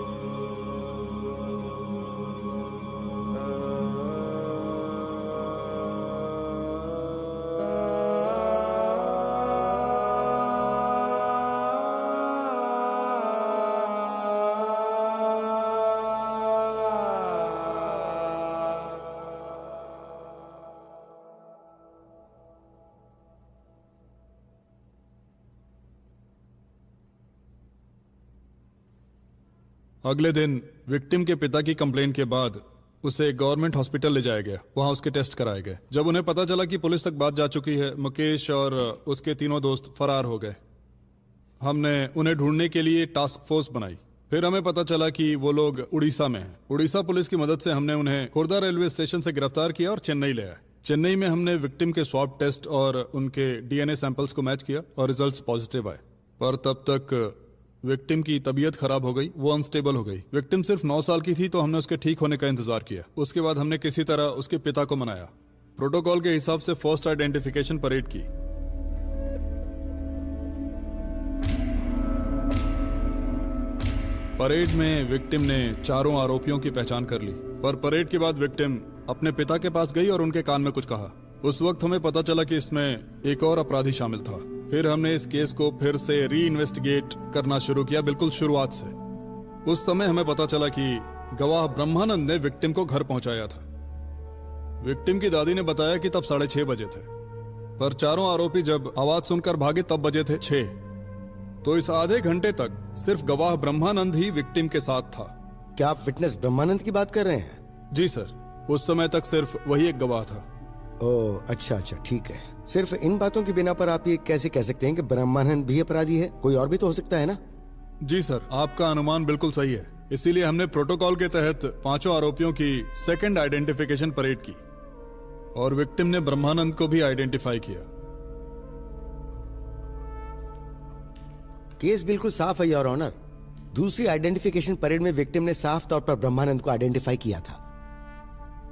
अगले दिन विक्टिम के पिता की कंप्लेंट के बाद उसे गवर्नमेंट हॉस्पिटल ले जाया गया। वहां उसके टेस्ट कराए गए। जब उन्हें पता चला कि पुलिस तक बात जा चुकी है, मुकेश और उसके तीनों दोस्त फरार हो गए। हमने उन्हें ढूंढने के लिए टास्क फोर्स बनाई। फिर हमें पता चला कि वो लोग उड़ीसा में हैं। उड़ीसा पुलिस की मदद से हमने उन्हें खुर्दा रेलवे स्टेशन से गिरफ्तार किया और चेन्नई ले आए। चेन्नई में हमने विक्टिम के स्वैब टेस्ट और उनके DNA सैंपल्स को मैच किया और रिजल्ट्स पॉजिटिव आए। पर तब तक विक्टिम की तबीयत खराब हो गई, वो अनस्टेबल हो गई। विक्टिम सिर्फ 9 साल की थी, तो हमने उसके ठीक होने का इंतजार किया। उसके बाद हमने किसी तरह उसके पिता को मनाया। प्रोटोकॉल के हिसाब से फर्स्ट आइडेंटिफिकेशन परेड की। परेड में विक्टिम ने 4 आरोपियों की पहचान कर ली। पर परेड के बाद विक्टिम अपने पिता के पास गई और उनके कान में कुछ कहा। उस वक्त हमें पता चला कि इसमें एक और अपराधी शामिल था। फिर हमने इस केस को फिर से री इन्वेस्टिगेट करना शुरू किया, बिल्कुल शुरुआत से। उस समय हमें पता चला कि गवाह ब्रह्मानंद ने विक्टिम को घर पहुंचाया था। विक्टिम की दादी ने बताया कि तब 6:30 बजे थे, पर चारों आरोपी जब आवाज सुनकर भागे तब बजे थे 6। तो इस आधे घंटे तक सिर्फ गवाह ब्रह्मानंद ही विक्टिम के साथ था। क्या आप विटनेस ब्रह्मानंद की बात कर रहे हैं? जी सर, उस समय तक सिर्फ वही एक गवाह था। ओह अच्छा, ठीक है। सिर्फ इन बातों की बिना पर आप ये कैसे कह सकते हैं कि ब्रह्मानंद भी अपराधी है? कोई और भी तो हो सकता है ना? जी सर, आपका अनुमान बिल्कुल सही है। इसीलिए हमने प्रोटोकॉल के तहत 5 आरोपियों की सेकंड आइडेंटिफिकेशन परेड की और विक्टिम ने ब्रह्मानंद को भी आइडेंटिफाई किया। केस बिल्कुल साफ है योर ऑनर। दूसरी आइडेंटिफिकेशन परेड में विक्टिम ने साफ तौर पर ब्रह्मानंद को आइडेंटिफाई किया था।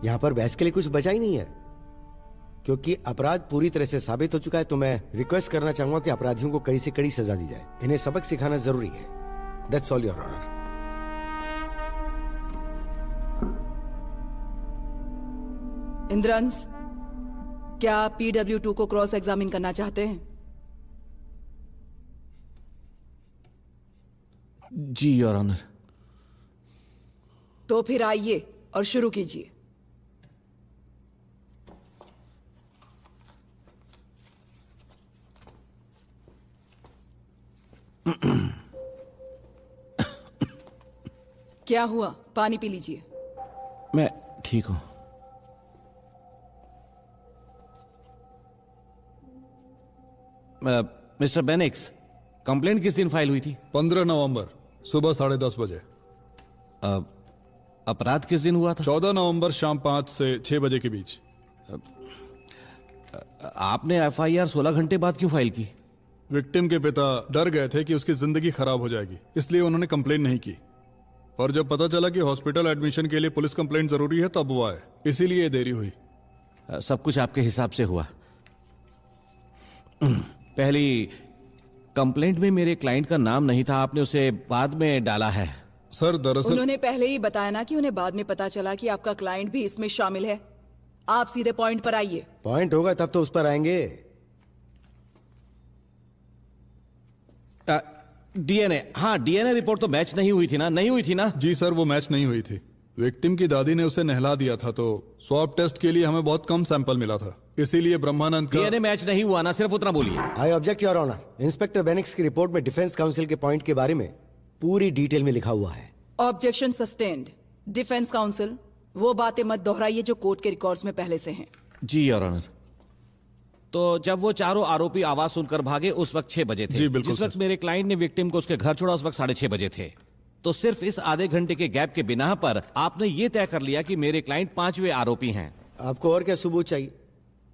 यहां पर बहस के लिए कुछ बचा ही नहीं है, क्योंकि अपराध पूरी तरह से साबित हो चुका है। तो मैं रिक्वेस्ट करना चाहूंगा कि अपराधियों को कड़ी से कड़ी सजा दी जाए। इन्हें सबक सिखाना जरूरी है। That's all your honour. Indrans, क्या आप PW2 को क्रॉस एग्जामिन करना चाहते हैं? जी योर ऑनर। तो फिर आइए और शुरू कीजिए। क्या हुआ? पानी पी लीजिए। मैं ठीक हूं। मिस्टर बेनिक्स, कंप्लेंट किस दिन फाइल हुई थी? 15 नवंबर सुबह 10:30 बजे। अपराध किस दिन हुआ था? 14 नवंबर शाम 5 से 6 बजे के बीच। आपने FIR 16 घंटे बाद क्यों फाइल की? विक्टिम के पिता डर गए थे कि उसकी जिंदगी खराब हो जाएगी, इसलिए उन्होंने कंप्लेंट नहीं की। और जब पता चला कि हॉस्पिटल एडमिशन के लिए पुलिस कंप्लेंट जरूरी है तब वो आए, इसीलिए देरी हुई। सब कुछ आपके हिसाब से हुआ। पहली कंप्लेंट में मेरे क्लाइंट का नाम नहीं था, आपने उसे बाद में डाला है। सर दरअसल उन्होंने पहले ही बताया ना कि उन्हें बाद में पता चला कि आपका क्लाइंट भी इसमें शामिल है। आप सीधे पॉइंट पर आइए। पॉइंट होगा तब तो उस पर आएंगे। DNA, हाँ DNA रिपोर्ट तो मैच नहीं हुई थी ना? नहीं हुई थी ना? जी सर, वो मैच नहीं हुई थी। विक्टिम की दादी ने उसे नहला दिया था, तो स्वैब टेस्ट के लिए हमें बहुत कम सैंपल मिला था, इसीलिए ब्रह्मानंद का DNA मैच नहीं हुआ ना, सिर्फ उतना बोलिए। I object your honour. Inspector Bennix की रिपोर्ट में डिफेंस काउंसिल के पॉइंट के बारे में पूरी डिटेल में लिखा हुआ है। Objection sustained. डिफेंस काउंसिल, वो बातें मत दोहराइए जो कोर्ट के रिकॉर्ड्स में पहले से हैं। जी योर ऑनर। तो जब वो चारों आरोपी आवाज सुनकर भागे उस वक्त 6 बजे थे। जी बिल्कुल। जिस वक्त मेरे क्लाइंट ने विक्टिम को उसके घर छोड़ा उस वक्त 6:30 बजे थे। तो सिर्फ इस आधे घंटे के गैप के बिना पर आपने ये तय कर लिया कि मेरे क्लाइंट 5वें आरोपी हैं। आपको और क्या सबूत चाहिए?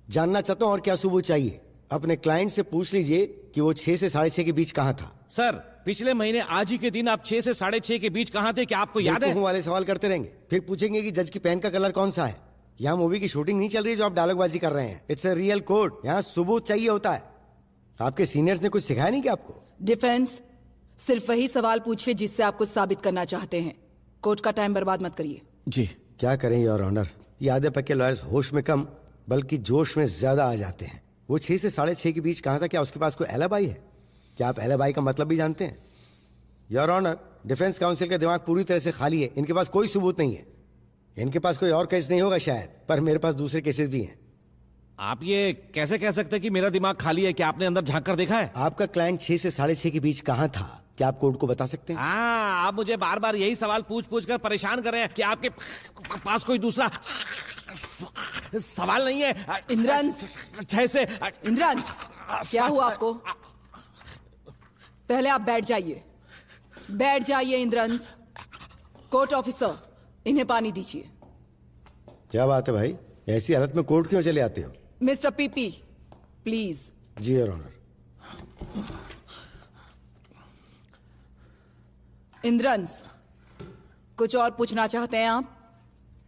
जानना चाहता हूं और क्या सबूत चाहिए। अपने क्लाइंट से पूछ लीजिए कि वो 6 से 6:30 के बीच कहां था। सर, पिछले महीने आज ही के दिन आप 6 से 6:30 के बीच कहां थे? क्या आपको याद है? वाले सवाल करते रहेंगे, फिर पूछेंगे कि जज की पेन का कलर कौन सा है। यहाँ मूवी की शूटिंग नहीं चल रही है जो आप डायलॉगबाजी कर रहे हैं। इट्स अ रियल कोर्ट, यहाँ सबूत चाहिए होता है। आपके सीनियर्स ने कुछ सिखाया नहीं क्या आपको? डिफेंस, सिर्फ वही सवाल पूछिए जिससे आप कुछ साबित करना चाहते हैं। कोर्ट का टाइम बर्बाद मत करिए। जी। क्या करें योर ऑनर, ये आधे पक्के लॉयर्स होश में कम बल्कि जोश में ज्यादा आ जाते हैं। वो 6 से 6:30 के बीच कहा था? क्या उसके पास कोई एलिबाई है? क्या आप एलिबाई का मतलब भी जानते हैं? योर ऑनर, डिफेंस काउंसिल का दिमाग पूरी तरह से खाली है। इनके पास कोई सबूत नहीं है। इनके पास कोई और केस नहीं होगा शायद, पर मेरे पास दूसरे केसेस भी हैं। आप ये कैसे कह सकते हैं कि मेरा दिमाग खाली है? क्या आपने अंदर झांक कर देखा है? आपका क्लाइंट 6 से 6:30 के बीच कहां था? क्या आप कोर्ट को बता सकते हैं? आप मुझे बार बार यही सवाल पूछ पूछ कर परेशान कर रहे हैं कि आपके पास कोई दूसरा सवाल नहीं है? इंद्रंस, कैसे? इंद्रंस, क्या हुआ आपको? पहले आप बैठ जाइए। बैठ जाइए इंद्रंस। कोर्ट ऑफिसर, इन्हें पानी दीजिए। क्या बात है भाई, ऐसी हालत में कोर्ट क्यों चले आते हो? Mister PP, please. जी योर ऑनर। इंद्रंस, कुछ और पूछना चाहते हैं आप?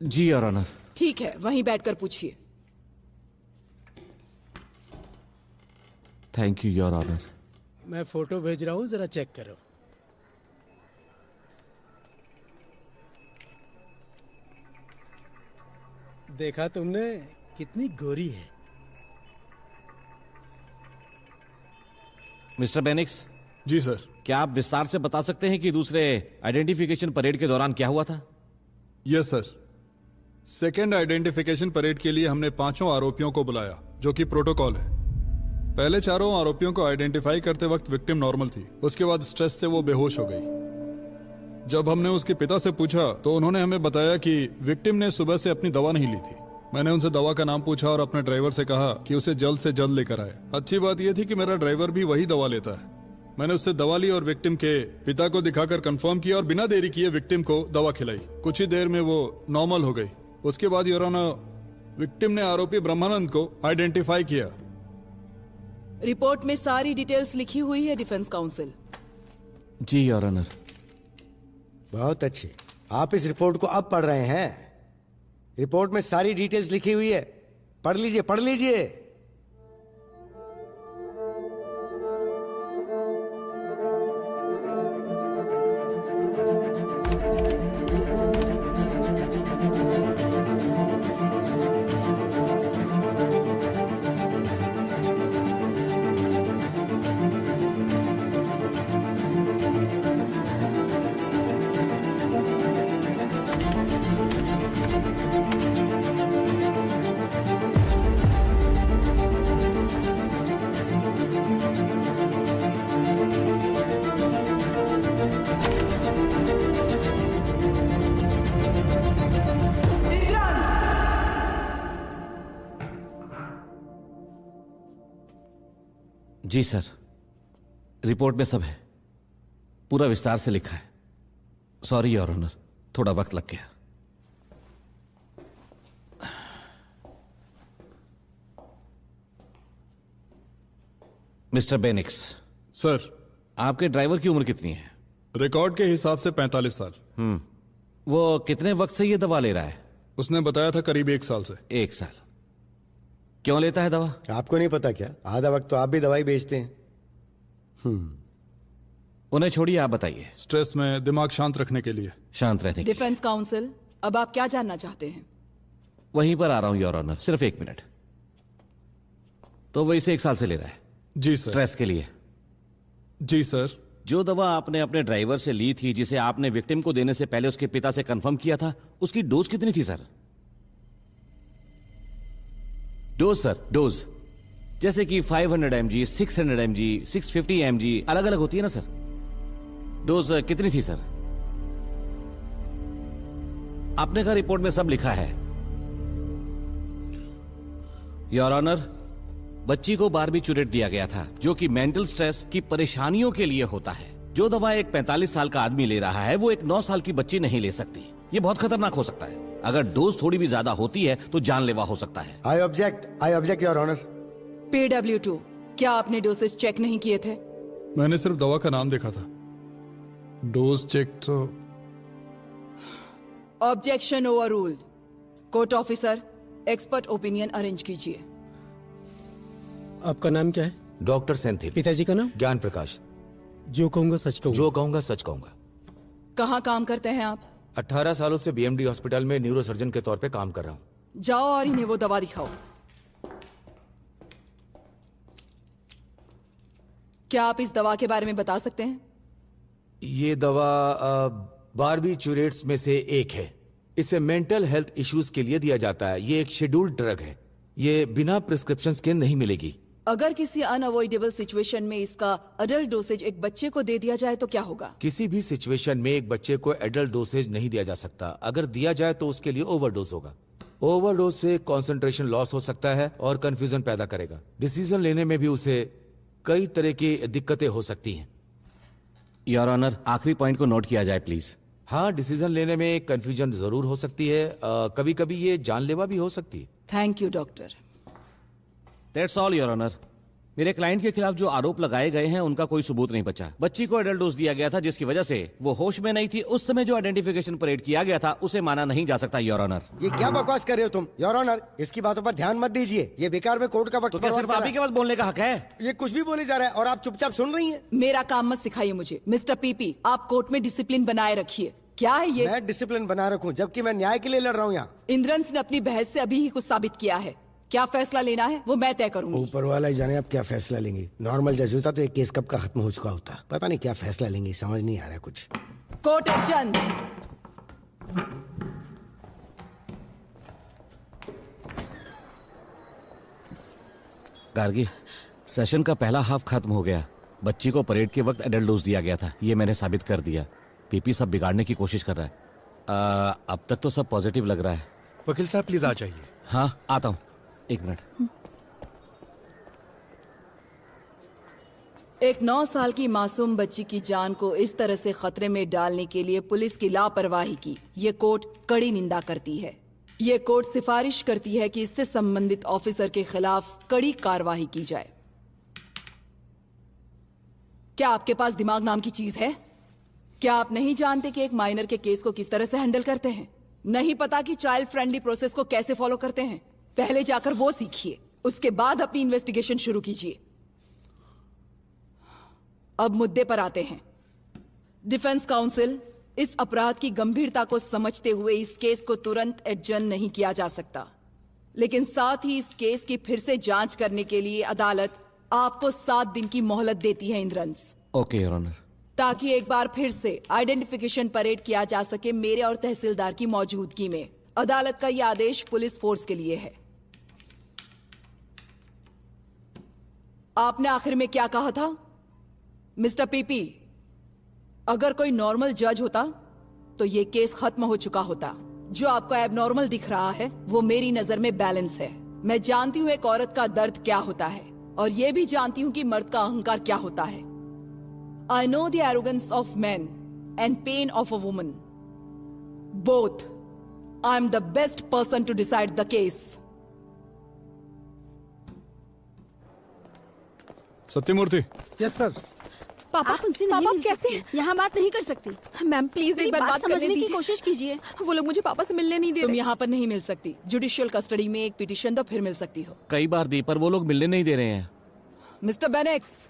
जी योर ऑनर। ठीक है, वहीं बैठकर पूछिए। Thank you your honour. मैं फोटो भेज रहा हूँ, जरा चेक करो। देखा तुमने, कितनी गोरी है। मिस्टर बेनिक्स। जी सर। क्या आप विस्तार से बता सकते हैं कि दूसरे आइडेंटिफिकेशन परेड के दौरान क्या हुआ था? Yes sir. Second identification parade के लिए हमने 5 आरोपियों को बुलाया, जो कि प्रोटोकॉल है। पहले 4 आरोपियों को आइडेंटिफाई करते वक्त विक्टिम नॉर्मल थी। उसके बाद स्ट्रेस से वो बेहोश हो गई। जब हमने उसके पिता से पूछा तो उन्होंने हमें बताया कि विक्टिम ने सुबह से अपनी दवा नहीं ली थी। मैंने उनसे दवा का नाम पूछा और अपने ड्राइवर से कहा कि उसे जल्द से जल्द लेकर आए। अच्छी बात यह थी कि मेरा ड्राइवर भी वही दवा लेता है। मैंने उससे दवा ली और विक्टिम के पिता को दिखाकर कंफर्म किया और बिना देरी किए विक्टिम को दवा खिलाई। कुछ ही देर में वो नॉर्मल हो गई। उसके बाद योर ऑनर, विक्टिम ने आरोपी ब्रह्मानंद को आइडेंटिफाई किया। रिपोर्ट में सारी डिटेल्स लिखी हुई है डिफेंस काउंसिल। जी योर ऑनर। बहुत अच्छे। आप इस रिपोर्ट को अब पढ़ रहे हैं? रिपोर्ट में सारी डिटेल्स लिखी हुई है। पढ़ लीजिए, पढ़ लीजिए। जी सर, रिपोर्ट में सब है, पूरा विस्तार से लिखा है। सॉरी योर ऑनर, थोड़ा वक्त लग गया। मिस्टर बेनिक्स। सर। आपके ड्राइवर की उम्र कितनी है? रिकॉर्ड के हिसाब से 45 साल। वो कितने वक्त से ये दवा ले रहा है? उसने बताया था करीब 1 साल से। 1 साल। क्यों लेता है दवा? आपको नहीं पता क्या? आधा वक्त तो आप भी दवाई बेचते हैं। उन्हें छोड़िए, आप बताइए। स्ट्रेस में दिमाग शांत रखने के लिए। शांत रहने के लिए। डिफेंस काउंसिल, अब आप क्या जानना चाहते हैं? वहीं पर आ रहा हूं योर ऑनर, सिर्फ 1 मिनट। तो वो इसे 1 साल से ले रहा है? जी सर। स्ट्रेस के लिए? जी सर। जो दवा आपने अपने ड्राइवर से ली थी, जिसे आपने विक्टिम को देने से पहले उसके पिता से कंफर्म किया था, उसकी डोज कितनी थी सर? Dose sir, dose. जैसे कि 500 mg, 600 mg, 650 mg अलग अलग होती है ना सर? डोज कितनी थी सर? आपने कहा रिपोर्ट में सब लिखा है। योर ऑनर, बच्ची को बारबिचुरेट दिया गया था, जो कि मेंटल स्ट्रेस की परेशानियों के लिए होता है। जो दवा एक 45 साल का आदमी ले रहा है, वो एक 9 साल की बच्ची नहीं ले सकती। ये बहुत खतरनाक हो सकता है। अगर डोज थोड़ी भी ज्यादा होती है तो जानलेवा हो सकता है। आई ऑब्जेक्ट योर ऑनर। PW2, क्या आपने डोसेज चेक नहीं किए थे? मैंने सिर्फ दवा का नाम देखा था, डोज चेक तो। Objection overruled. Court officer, expert opinion arrange कीजिए। आपका नाम क्या है? डॉक्टर सेंथिल। पिताजी का नाम? ज्ञान प्रकाश। जो कहूंगा सच कहूंगा। जो कहूंगा सच कहूंगा। कहाँ काम करते हैं आप? 18 सालों से BMD हॉस्पिटल में न्यूरोसर्जन के तौर पे काम कर रहा हूँ। जाओ और इन्हें वो दवा दिखाओ। क्या आप इस दवा के बारे में बता सकते हैं? ये दवा बारबिचुरेट्स में से एक है। इसे मेंटल हेल्थ इश्यूज के लिए दिया जाता है। ये एक शेड्यूल्ड ड्रग है। ये बिना प्रिस्क्रिप्शन के नहीं मिलेगी। अगर किसी अनअवॉइडेबल सिचुएशन में इसका एडल्ट डोसेज एक बच्चे को दे दिया जाए तो क्या होगा? किसी भी सिचुएशन में एक बच्चे को एडल्ट डोसेज नहीं दिया जा सकता। अगर दिया जाए तो उसके लिए ओवरडोज होगा। ओवरडोज से कंसंट्रेशन लॉस हो सकता है और कंफ्यूजन पैदा करेगा। डिसीजन लेने में भी उसे कई तरह की दिक्कतें हो सकती हैं। योर ऑनर, आखिरी पॉइंट को नोट किया जाए प्लीज। हाँ, डिसीजन लेने में कंफ्यूजन जरूर हो सकती है। कभी कभी ये जानलेवा भी हो सकती है। Thank you doctor. That's all your honour. मेरे क्लाइंट के खिलाफ जो आरोप लगाए गए हैं, उनका कोई सबूत नहीं बचा। बच्ची को एडल्ट डोज दिया गया था, जिसकी वजह से वो होश में नहीं थी। उस समय जो आइडेंटिफिकेशन परेड किया गया था, उसे माना नहीं जा सकता योर ऑनर। ये क्या बकवास कर रहे हो तुम योर ऑनर? इसकी बातों पर ध्यान मत दीजिए। ये बेकार में कोर्ट का वक्त। तो क्या सिर्फ आप ही के पास बोलने का हक है? ये कुछ भी बोले जा रहा है और आप चुपचाप सुन रही हैं। मेरा काम मत सिखाइए मुझे। मिस्टर पीपी, आप कोर्ट में डिसिप्लिन बनाए रखिए। क्या है ये? मैं डिसिप्लिन बना रखूं जबकि मैं न्याय के लिए लड़ रहा हूँ यहाँ। इंद्रंस ने अपनी बहस से अभी ही कुछ साबित किया है। क्या फैसला लेना है वो मैं तय करूंगी। ऊपर वाला ही जाने आप क्या फैसला लेंगे। नॉर्मल जज होता तो एक केस कब का खत्म हो चुका होता। पता नहीं क्या फैसला लेंगे, समझ नहीं आ रहा है कुछ। Court adjourn. गार्गी, सेशन का पहला हाफ खत्म हो गया। बच्ची को परेड के वक्त एडल्ट डोज दिया गया था, ये मैंने साबित कर दिया। पीपी सब बिगाड़ने की कोशिश कर रहा है। अब तक तो सब पॉजिटिव लग रहा है। वकील साहब प्लीज आ जाइए। हाँ आता हूँ, एक मिनट। एक 9 साल की मासूम बच्ची की जान को इस तरह से खतरे में डालने के लिए पुलिस की लापरवाही की ये कोर्ट कड़ी निंदा करती है। ये कोर्ट सिफारिश करती है कि इससे संबंधित ऑफिसर के खिलाफ कड़ी कार्रवाई की जाए। क्या आपके पास दिमाग नाम की चीज है? क्या आप नहीं जानते कि एक माइनर के केस को किस तरह से हैंडल करते हैं? नहीं पता कि चाइल्ड फ्रेंडली प्रोसेस को कैसे फॉलो करते हैं? पहले जाकर वो सीखिए, उसके बाद अपनी इन्वेस्टिगेशन शुरू कीजिए। अब मुद्दे पर आते हैं। डिफेंस काउंसिल इस अपराध की गंभीरता को समझते हुए इस केस को तुरंत एडजर्न नहीं किया जा सकता, लेकिन साथ ही इस केस की फिर से जांच करने के लिए अदालत आपको 7 दिन की मोहलत देती है इंद्रंस। Okay your honour. ताकि एक बार फिर से आइडेंटिफिकेशन परेड किया जा सके मेरे और तहसीलदार की मौजूदगी में। अदालत का यह आदेश पुलिस फोर्स के लिए है। आपने आखिर में क्या कहा था मिस्टर पीपी? अगर कोई नॉर्मल जज होता तो ये केस खत्म हो चुका होता। जो आपको एबनॉर्मल दिख रहा है वो मेरी नजर में बैलेंस है। मैं जानती हूँ एक औरत का दर्द क्या होता है और ये भी जानती हूँ कि मर्द का अहंकार क्या होता है। I know the arrogance of men and pain of a woman. Both. I'm the best person to decide the case. Sathyamurthy. Yes sir. पापा, आप उनसे पापा नहीं मिल कैसे? सकती। यहाँ बात नहीं कर सकती। मैम प्लीज एक बार बात करने समझने की दीजिए। कोशिश कीजिए। वो लोग मुझे पापा से मिलने नहीं दे तुम रहे। यहाँ पर नहीं मिल सकती। जुडिशियल कस्टडी में एक पिटीशन दो फिर मिल सकती हो। कई बार दी पर वो लोग मिलने नहीं दे रहे हैं। मिस्टर बेनेक्स।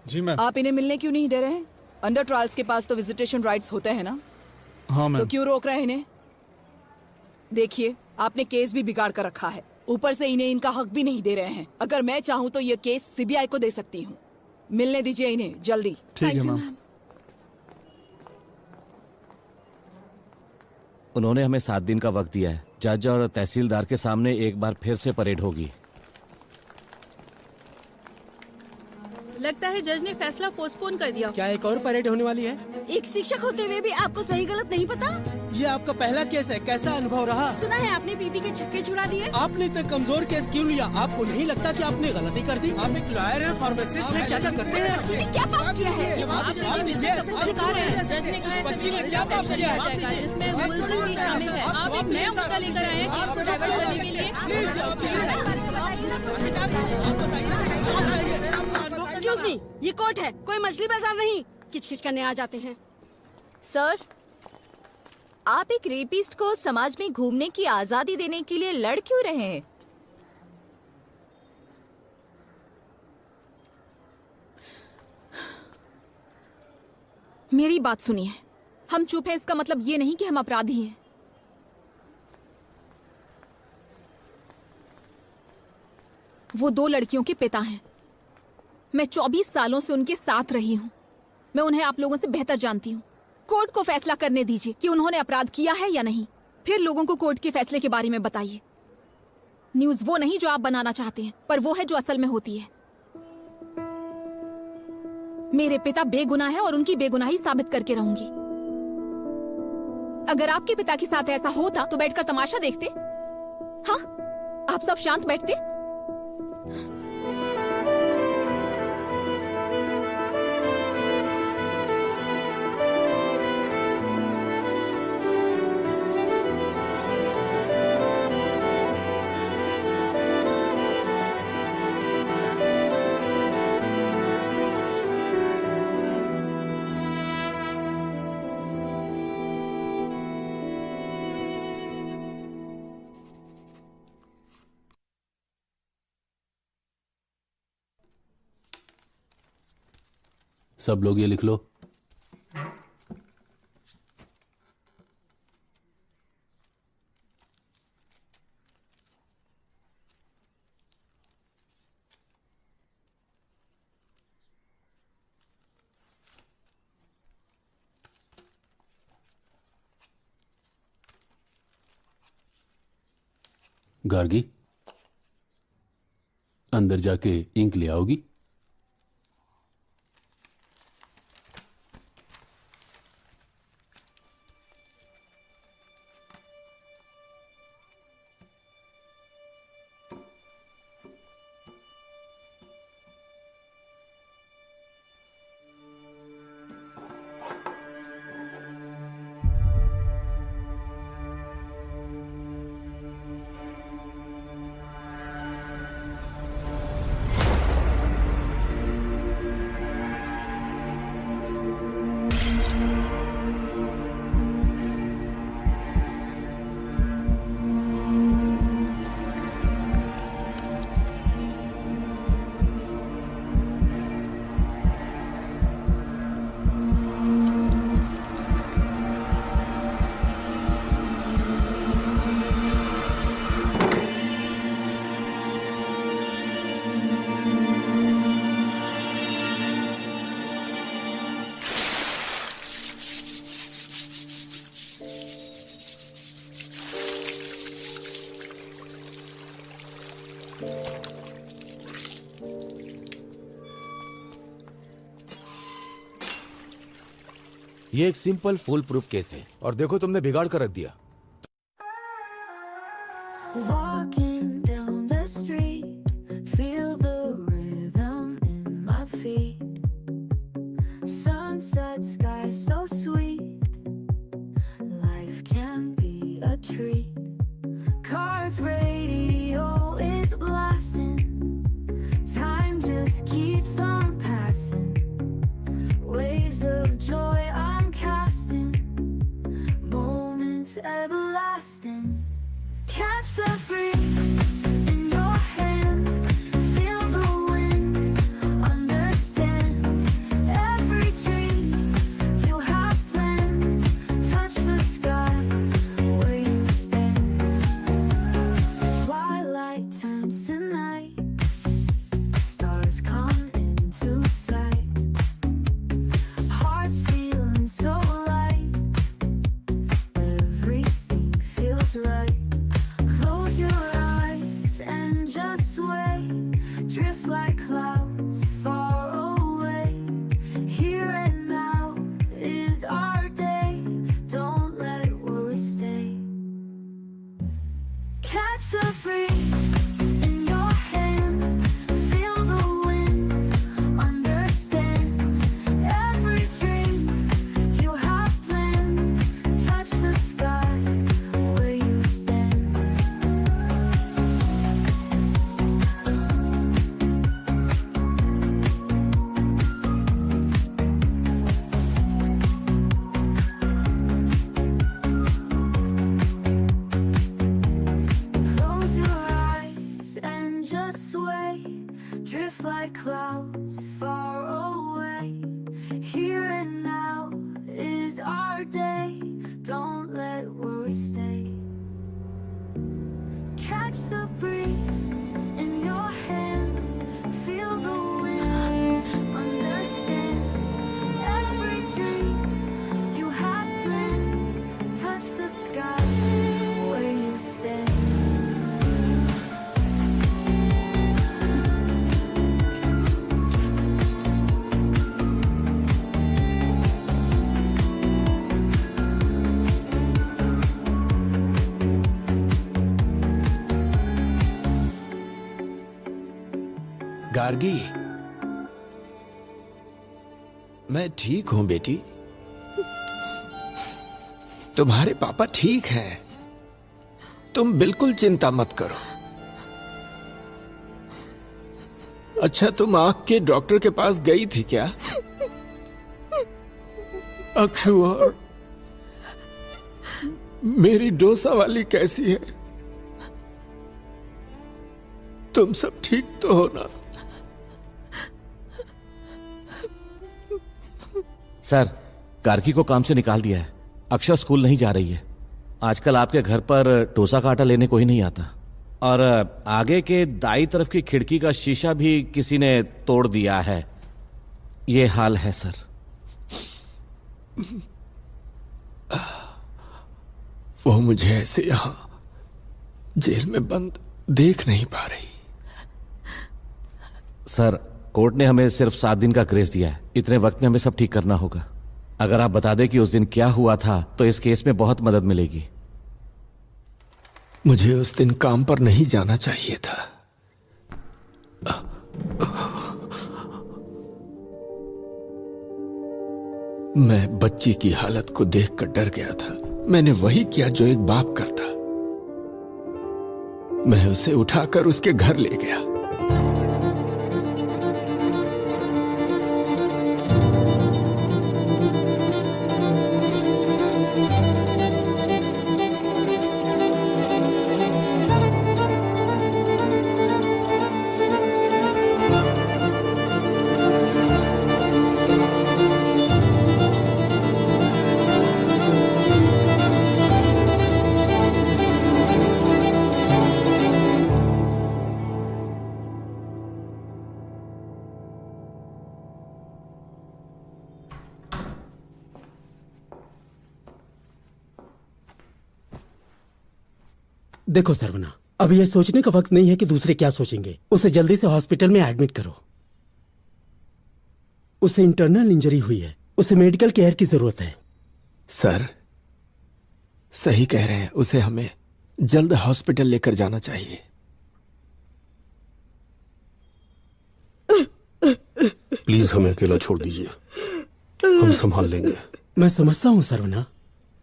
जी मैम। आप इन्हें मिलने क्यों नहीं दे रहे हैं? अंडर ट्रायल्स के पास तो विजिटेशन राइट्स होते हैं ना? हाँ मैम। तो क्यों रोक रहे हैं इन्हें? देखिए, आपने केस भी बिगाड़ कर रखा है, ऊपर से इन्हें इनका हक भी नहीं दे रहे हैं। अगर मैं चाहूँ तो ये केस सीबीआई को दे सकती हूँ। मिलने दीजिए इन्हें जल्दी। ठीक है मैम। उन्होंने हमें 7 दिन का वक्त दिया है। जज और तहसीलदार के सामने एक बार फिर से परेड होगी। लगता है जज ने फैसला पोस्टपोन कर दिया। क्या एक और परेड होने वाली है? एक शिक्षक होते हुए भी आपको सही गलत नहीं पता? ये आपका पहला केस है, कैसा अनुभव रहा? सुना है आपने बीबी के छक्के छुड़ा दिए। आपने इतना कमजोर केस क्यों लिया? आपको नहीं लगता कि आपने गलती कर दी? आप एक लॉयर हैं, फार्मासिस्ट हैं, क्या क्या करते हैं? बच्ची ने क्या पाप किया है? जज ने कहा है सभी क्या पाप किया? जाएगा जिसमें मुलजिम भी शामिल है। आप एक नया मुद्दा लेकर आए हैं केस को डाइवर्ट करने के लिए। एक्सक्यूज मी, ये कोर्ट है, कोई मछली बाजार नहीं। किचकिच करने आ जाते हैं। सर, आप एक रेपिस्ट को समाज में घूमने की आजादी देने के लिए लड़ क्यों रहे हैं? मेरी बात सुनिए। हम चुप है इसका मतलब ये नहीं कि हम अपराधी हैं। वो 2 लड़कियों के पिता हैं। मैं 24 सालों से उनके साथ रही हूं। मैं उन्हें आप लोगों से बेहतर जानती हूं। कोर्ट को फैसला करने दीजिए कि उन्होंने अपराध किया है या नहीं। फिर लोगों को कोर्ट के फैसले के बारे में बताइए। न्यूज़ वो नहीं जो आप बनाना चाहते हैं, पर वो है जो असल में होती है। मेरे पिता बेगुनाह है और उनकी बेगुनाही साबित करके रहूंगी। अगर आपके पिता के साथ ऐसा होता तो बैठकर तमाशा देखते? हाँ, आप सब शांत बैठते? सब लोग ये लिख लो। गार्गी, अंदर जाके इंक ले आओगी? ये एक सिंपल फुल प्रूफ केस है और देखो तुमने बिगाड़ कर रख दिया। Walking down the street, feel the rhythm in my feet. Sunset sky so sweet, life can be a treat. Cars radio is blasting, time just keeps on passing. Waves of joy I'm casting, moments everlasting. Catch the breeze in your hand, feel the wind, understand every dream you have planned. Touch the sky where you stand. Twilight turns to night, stars come into sight. Hearts feeling so light, everything feels right. Close your eyes and just sway, drift like clouds far away. Here and now is our day, don't let worry stay. Catch the breeze in your hand, feel the wind, understand every dream you have planned. Touch the sky where you stand. Close your eyes and just sway, drift like clouds far away. Here and now is our day, don't let worry stay. Catch the breeze in your hand, feel the wind, understand every dream you have planned. Touch the sky where you stand. Gargi, मैं ठीक हूं बेटी। तुम्हारे पापा ठीक हैं, तुम बिल्कुल चिंता मत करो। अच्छा, तुम आंख के डॉक्टर के पास गई थी क्या? अक्षु और मेरी डोसा वाली कैसी है? तुम सब ठीक तो हो ना? सर, गार्गी को काम से निकाल दिया है। अक्षर स्कूल नहीं जा रही है। आजकल आपके घर पर डोसा का आटा लेने कोई नहीं आता। और आगे के दाई तरफ की खिड़की का शीशा भी किसी ने तोड़ दिया है। ये हाल है सर। वो मुझे ऐसे यहां जेल में बंद देख नहीं पा रही। सर, कोर्ट ने हमें सिर्फ 7 दिन का ग्रेस दिया है। इतने वक्त में हमें सब ठीक करना होगा। अगर आप बता दें कि उस दिन क्या हुआ था तो इस केस में बहुत मदद मिलेगी। मुझे उस दिन काम पर नहीं जाना चाहिए था। मैं बच्ची की हालत को देखकर डर गया था। मैंने वही किया जो एक बाप करता। मैं उसे उठाकर उसके घर ले गया। देखो सरवना, अब यह सोचने का वक्त नहीं है कि दूसरे क्या सोचेंगे। उसे जल्दी से हॉस्पिटल में एडमिट करो। उसे इंटरनल इंजरी हुई है, उसे मेडिकल केयर की जरूरत है। सर, सही कह रहे हैं। उसे हमें जल्द हॉस्पिटल लेकर जाना चाहिए। प्लीज हमें अकेला छोड़ दीजिए, हम संभाल लेंगे। मैं समझता हूं सरवना,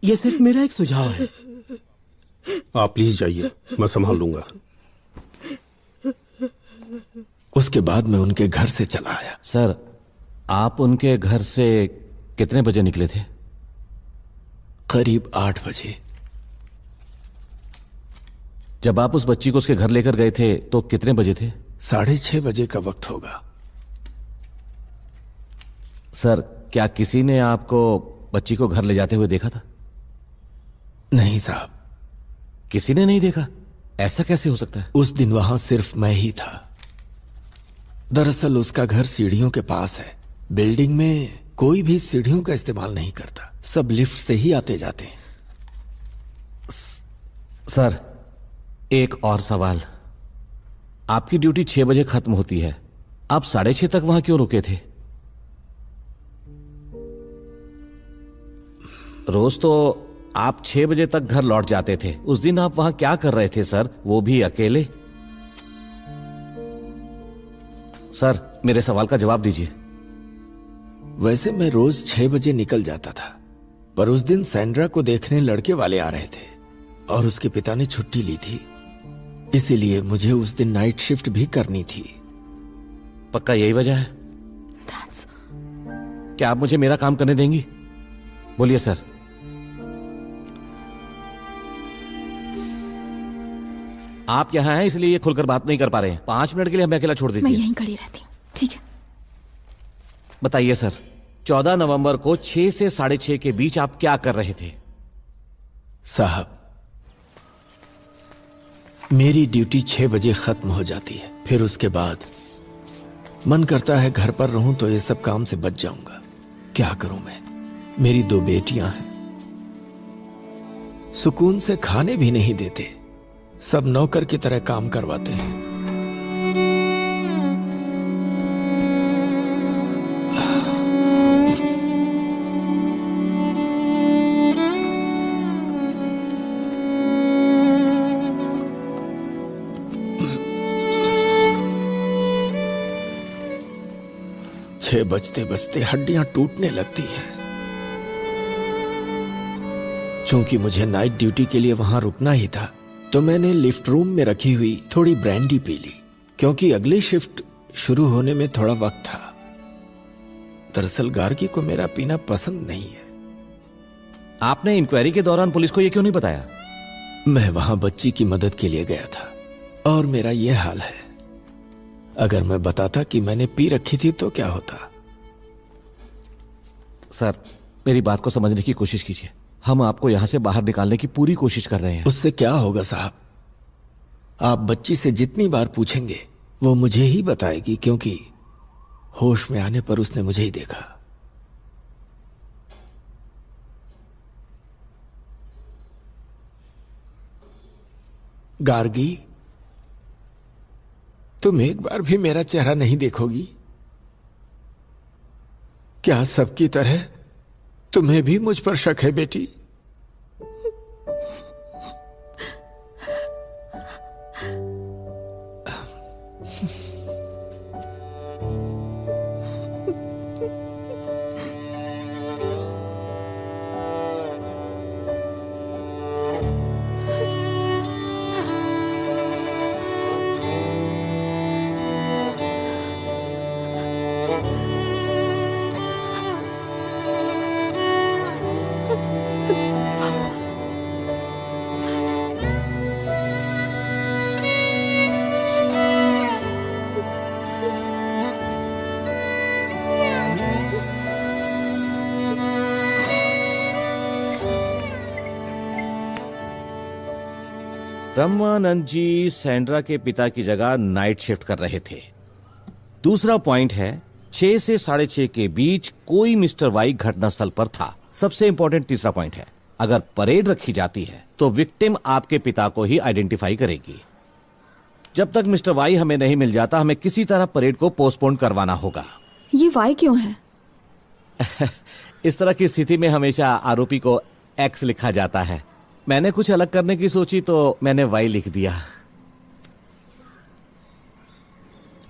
यह सिर्फ मेरा एक सुझाव है। आप प्लीज जाइए, मैं संभाल लूंगा। उसके बाद मैं उनके घर से चला आया। सर, आप उनके घर से कितने बजे निकले थे? करीब 8 बजे। जब आप उस बच्ची को उसके घर लेकर गए थे तो कितने बजे थे? 6:30 बजे का वक्त होगा। सर, क्या किसी ने आपको बच्ची को घर ले जाते हुए देखा था? नहीं साहब, किसी ने नहीं देखा। ऐसा कैसे हो सकता है? उस दिन वहां सिर्फ मैं ही था। दरअसल उसका घर सीढ़ियों के पास है। बिल्डिंग में कोई भी सीढ़ियों का इस्तेमाल नहीं करता, सब लिफ्ट से ही आते जाते हैं। सर, एक और सवाल। आपकी ड्यूटी 6 बजे खत्म होती है, आप 6:30 तक वहां क्यों रुके थे? रोज तो आप 6 बजे तक घर लौट जाते थे। उस दिन आप वहां क्या कर रहे थे सर, वो भी अकेले? सर, मेरे सवाल का जवाब दीजिए। वैसे मैं रोज 6 बजे निकल जाता था, पर उस दिन सैंड्रा को देखने लड़के वाले आ रहे थे और उसके पिता ने छुट्टी ली थी, इसीलिए मुझे उस दिन नाइट शिफ्ट भी करनी थी। पक्का यही वजह है? क्या आप मुझे मेरा काम करने देंगी? बोलिए सर। आप यहाँ हैं इसलिए ये खुलकर बात नहीं कर पा रहे हैं। 5 मिनट के लिए हमें अकेला छोड़ दीजिए। मैं यहीं खड़ी रहती हूँ, ठीक है? बताइए सर, 14 नवंबर को 6 से 6:30 के बीच आप क्या कर रहे थे? साहब, मेरी ड्यूटी 6 बजे खत्म हो जाती है। फिर उसके बाद मन करता है घर पर रहूं तो ये सब काम से बच जाऊंगा। क्या करूं मैं? मेरी 2 बेटियां हैं, सुकून से खाने भी नहीं देते, सब नौकर की तरह काम करवाते हैं। 6 बजते बजते हड्डियां टूटने लगती हैं। चूंकि मुझे नाइट ड्यूटी के लिए वहां रुकना ही था, तो मैंने लिफ्ट रूम में रखी हुई थोड़ी ब्रांडी पी ली, क्योंकि अगली शिफ्ट शुरू होने में थोड़ा वक्त था। दरअसल गार्गी को मेरा पीना पसंद नहीं है। आपने इंक्वायरी के दौरान पुलिस को यह क्यों नहीं बताया? मैं वहां बच्ची की मदद के लिए गया था और मेरा यह हाल है। अगर मैं बताता कि मैंने पी रखी थी तो क्या होता? सर, मेरी बात को समझने की कोशिश कीजिए। हम आपको यहां से बाहर निकालने की पूरी कोशिश कर रहे हैं। उससे क्या होगा साहब? आप बच्ची से जितनी बार पूछेंगे वो मुझे ही बताएगी, क्योंकि होश में आने पर उसने मुझे ही देखा। गार्गी, तुम एक बार भी मेरा चेहरा नहीं देखोगी? क्या सबकी तरह तुम्हें भी मुझ पर शक है बेटी? ब्रह्मानंद जी सैंड्रा के पिता की जगह नाइट शिफ्ट कर रहे थे। दूसरा पॉइंट है 6 से 6:30 के बीच कोई मिस्टर वाई घटनास्थल पर था। सबसे इंपॉर्टेंट तीसरा पॉइंट है, अगर परेड रखी जाती है तो विक्टिम आपके पिता को ही आइडेंटिफाई करेगी। जब तक मिस्टर वाई हमें नहीं मिल जाता, हमें किसी तरह परेड को पोस्टपोन करवाना होगा। ये वाई क्यों है? इस तरह की स्थिति में हमेशा आरोपी को एक्स लिखा जाता है। मैंने कुछ अलग करने की सोची तो मैंने वाई लिख दिया।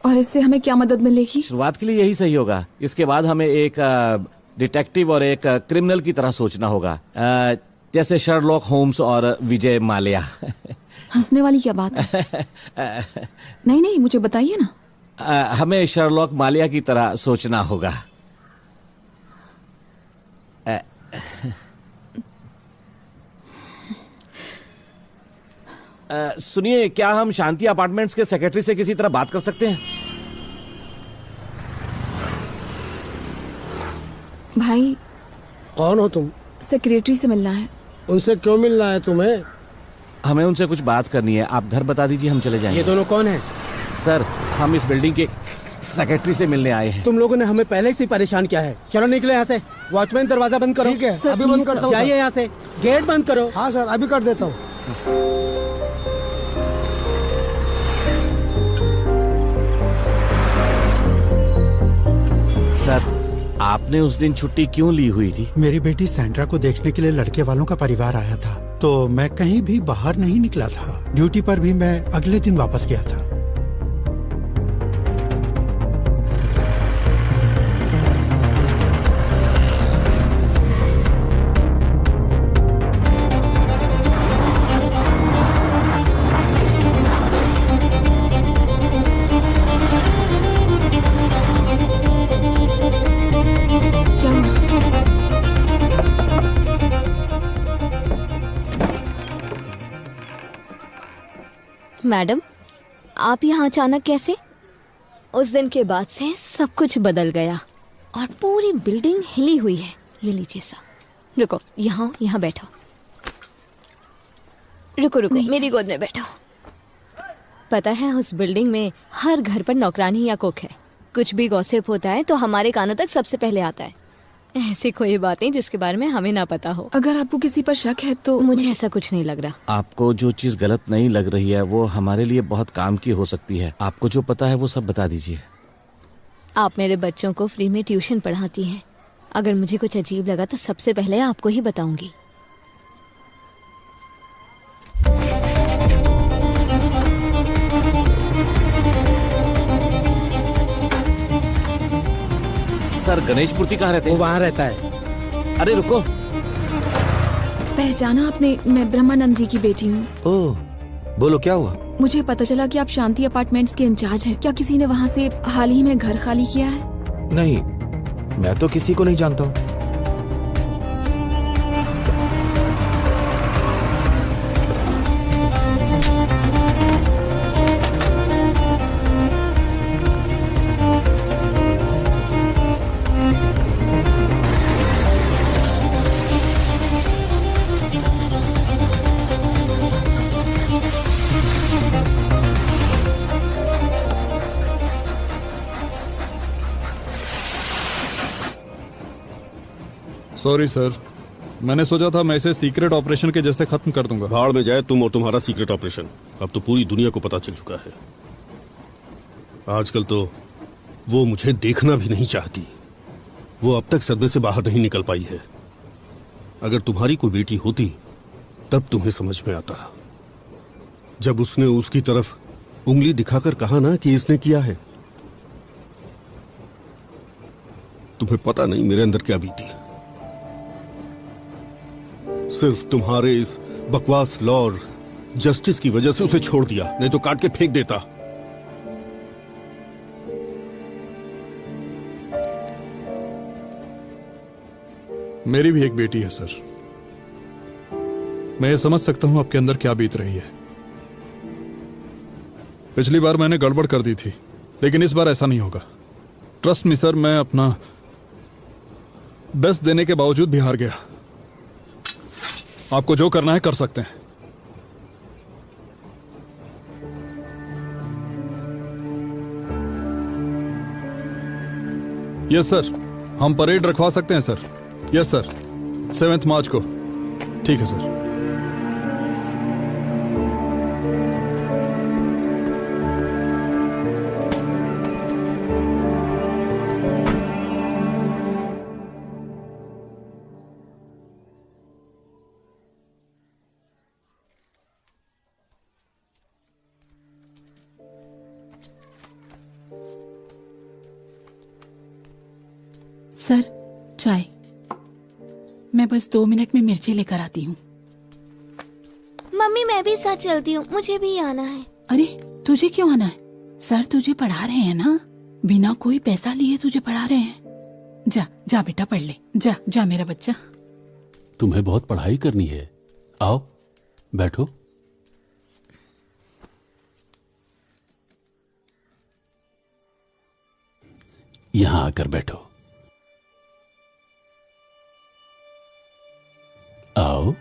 और इससे हमें क्या मदद मिलेगी? शुरुआत के लिए यही सही होगा। इसके बाद हमें एक डिटेक्टिव और एक क्रिमिनल की तरह सोचना होगा, जैसे शर्लॉक होम्स और विजय माल्या। हंसने वाली क्या बात है? नहीं नहीं, मुझे बताइए ना। हमें शर्लॉक माल्या की तरह सोचना होगा। सुनिए, क्या हम शांति अपार्टमेंट्स के सेक्रेटरी से किसी तरह बात कर सकते हैं? भाई, कौन हो तुम? सेक्रेटरी से मिलना है। उनसे क्यों मिलना है तुम्हें? हमें उनसे कुछ बात करनी है। आप घर बता दीजिए, हम चले जाएंगे। ये दोनों कौन हैं? सर, हम इस बिल्डिंग के सेक्रेटरी से मिलने आए हैं। तुम लोगों ने हमें पहले से परेशान किया है। चलो निकलो यहाँ से। वॉचमैन, दरवाजा बंद करो। ठीक है, अभी बंद करता हूँ। जाइए यहाँ से, गेट बंद करो। हाँ सर, अभी कर देता हूँ। सर, आपने उस दिन छुट्टी क्यों ली हुई थी? मेरी बेटी सैंड्रा को देखने के लिए लड़के वालों का परिवार आया था, तो मैं कहीं भी बाहर नहीं निकला था। ड्यूटी पर भी मैं अगले दिन वापस गया था। मैडम, आप यहाँ अचानक कैसे? उस दिन के बाद से सब कुछ बदल गया और पूरी बिल्डिंग हिली हुई है। ये लीजिए सर। रुको, यहाँ बैठो। रुको, मेरी गोद में बैठो। पता है, उस बिल्डिंग में हर घर पर नौकरानी या कुक है। कुछ भी गॉसिप होता है तो हमारे कानों तक सबसे पहले आता है। ऐसी कोई बात नहीं जिसके बारे में हमें ना पता हो। अगर आपको किसी पर शक है तो मुझे ऐसा कुछ नहीं लग रहा। आपको जो चीज गलत नहीं लग रही है वो हमारे लिए बहुत काम की हो सकती है। आपको जो पता है वो सब बता दीजिए। आप मेरे बच्चों को फ्री में ट्यूशन पढ़ाती हैं। अगर मुझे कुछ अजीब लगा तो सबसे पहले आपको ही बताऊंगी। सर, गणेश मूर्ति कहाँ रहते हैं? वो वहाँ रहता है। अरे रुको। पहचाना आपने? मैं ब्रह्मानंद जी की बेटी हूँ। ओह, बोलो क्या हुआ? मुझे पता चला कि आप शांति अपार्टमेंट्स के इंचार्ज हैं। क्या किसी ने वहाँ से हाल ही में घर खाली किया है? नहीं, मैं तो किसी को नहीं जानता हूँ। सॉरी सर, मैंने सोचा था मैं इसे सीक्रेट ऑपरेशन के जैसे खत्म कर दूंगा। भाड़ में जाए तुम और तुम्हारा सीक्रेट ऑपरेशन। अब तो पूरी दुनिया को पता चल चुका है। आजकल तो वो मुझे देखना भी नहीं चाहती। वो अब तक सदमे से बाहर नहीं निकल पाई है। अगर तुम्हारी कोई बेटी होती तब तुम्हें समझ में आता, जब उसने उसकी तरफ उंगली दिखाकर कहा ना कि इसने किया है। तुम्हें पता नहीं मेरे अंदर क्या बीती। सिर्फ तुम्हारे इस बकवास लॉ और जस्टिस की वजह से उसे छोड़ दिया, नहीं तो काट के फेंक देता। मेरी भी एक बेटी है सर। मैं ये समझ सकता हूं आपके अंदर क्या बीत रही है। पिछली बार मैंने गड़बड़ कर दी थी, लेकिन इस बार ऐसा नहीं होगा। ट्रस्ट मी सर, मैं अपना बेस्ट देने के बावजूद भी हार गया। आपको जो करना है कर सकते हैं। यस सर, हम परेड रखवा सकते हैं सर। यस सर, 7 मार्च को। ठीक है सर। सर, चाय। मैं बस 2 मिनट में मिर्ची लेकर आती हूँ। मम्मी मैं भी साथ चलती हूँ, मुझे भी आना है। अरे तुझे क्यों आना है? सर तुझे पढ़ा रहे हैं ना, बिना कोई पैसा लिए तुझे पढ़ा रहे हैं। जा जा बेटा पढ़ ले, जा जा मेरा बच्चा। तुम्हें बहुत पढ़ाई करनी है। आओ बैठो। यहां आकर बैठो। आओ।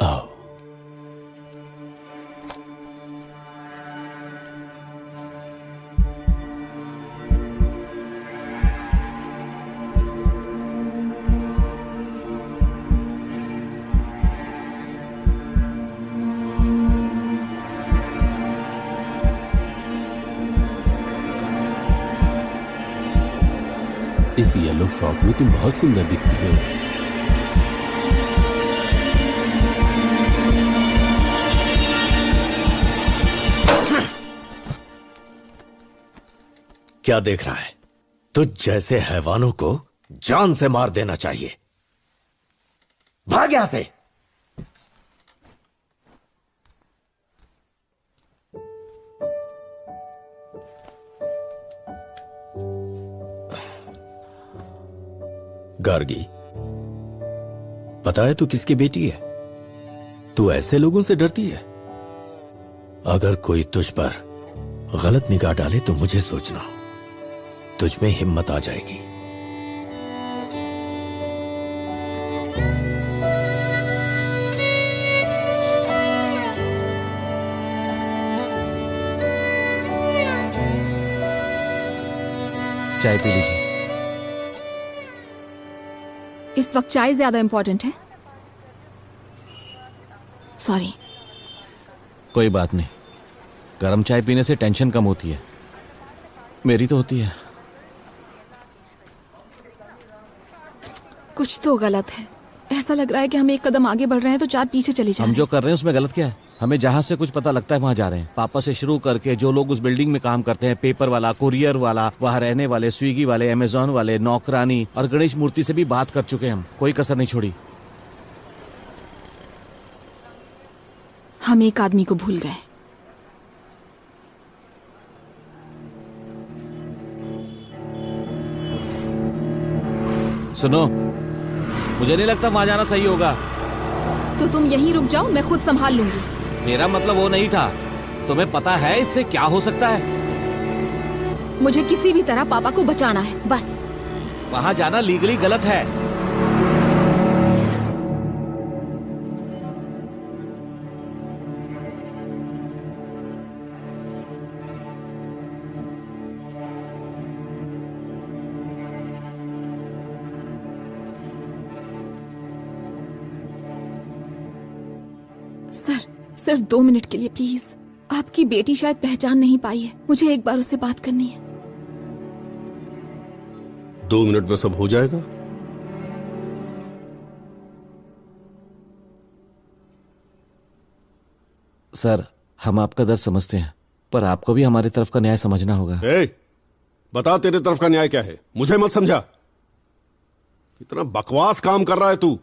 आओ। इस येलो फ्रॉक में तुम बहुत सुंदर दिखती हो। क्या देख रहा है? तुझ जैसे हैवानों को जान से मार देना चाहिए। भाग यहां से। गार्गी, पता है तू किसकी बेटी है? तू ऐसे लोगों से डरती है? अगर कोई तुझ पर गलत निगाह डाले तो मुझे सोचना, तुझ में हिम्मत आ जाएगी। चाय पी लीजिए। इस वक्त चाय ज्यादा इंपॉर्टेंट है। सॉरी। कोई बात नहीं, गर्म चाय पीने से टेंशन कम होती है। मेरी तो होती है। कुछ तो गलत है। ऐसा लग रहा है कि हम एक कदम आगे बढ़ रहे हैं तो 4 पीछे चले जा रहे हम हैं। जो कर रहे हैं उसमें गलत क्या है? हमें जहां से कुछ पता लगता है वहां जा रहे हैं। पापा से शुरू करके जो लोग उस बिल्डिंग में काम करते हैं, पेपर वाला, कुरियर वाला, वहां रहने वाले, स्विगी वाले, अमेजोन वाले, नौकरानी और गणेश मूर्ति से भी बात कर चुके हैं हम। कोई कसर नहीं छोड़ी। हम एक आदमी को भूल गए। सुनो, मुझे नहीं लगता वहां जाना सही होगा। तो तुम यहीं रुक जाओ, मैं खुद संभाल लूंगी। मेरा मतलब वो नहीं था। तुम्हें पता है इससे क्या हो सकता है? मुझे किसी भी तरह पापा को बचाना है, बस। वहां जाना लीगली गलत है। सर 2 मिनट के लिए प्लीज। आपकी बेटी शायद पहचान नहीं पाई है, मुझे एक बार उससे बात करनी है। 2 मिनट में सब हो जाएगा। सर, हम आपका दर्द समझते हैं, पर आपको भी हमारी तरफ का न्याय समझना होगा। बता तेरे तरफ का न्याय क्या है, मुझे मत समझा। कितना बकवास काम कर रहा है तू।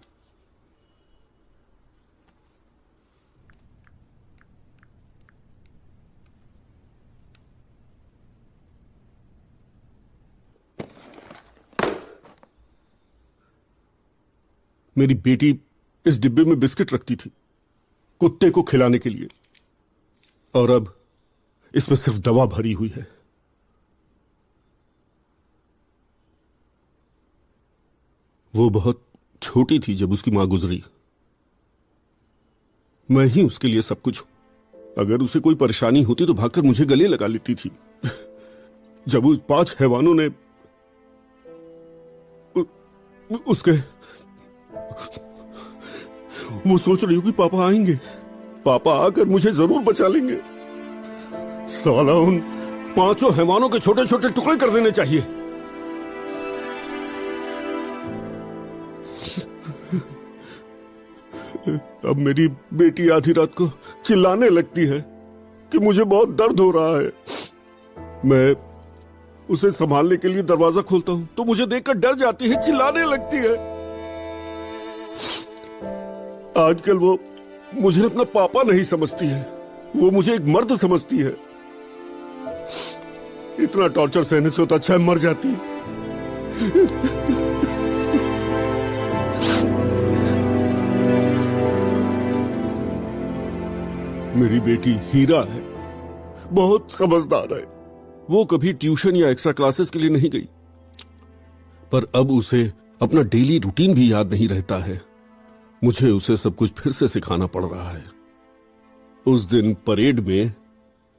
मेरी बेटी इस डिब्बे में बिस्किट रखती थी कुत्ते को खिलाने के लिए, और अब इसमें सिर्फ दवा भरी हुई है। वो बहुत छोटी थी जब उसकी मां गुजरी। मैं ही उसके लिए सब कुछ हूं। अगर उसे कोई परेशानी होती तो भागकर मुझे गले लगा लेती थी। जब उस 5 हैवानों ने उसके, वो सोच रही हो कि पापा आएंगे, पापा आकर मुझे जरूर बचा लेंगे। साला उन 5 हैवानों के छोटे छोटे टुकड़े कर देने चाहिए। अब मेरी बेटी आधी रात को चिल्लाने लगती है कि मुझे बहुत दर्द हो रहा है। मैं उसे संभालने के लिए दरवाजा खोलता हूं तो मुझे देखकर डर जाती है, चिल्लाने लगती है। आजकल वो मुझे अपना पापा नहीं समझती है, वो मुझे एक मर्द समझती है। इतना टॉर्चर सहने से तो अच्छा है मर जाती। मेरी बेटी हीरा है, बहुत समझदार है। वो कभी ट्यूशन या एक्स्ट्रा क्लासेस के लिए नहीं गई, पर अब उसे अपना डेली रूटीन भी याद नहीं रहता है। मुझे उसे सब कुछ फिर से सिखाना पड़ रहा है। उस दिन परेड में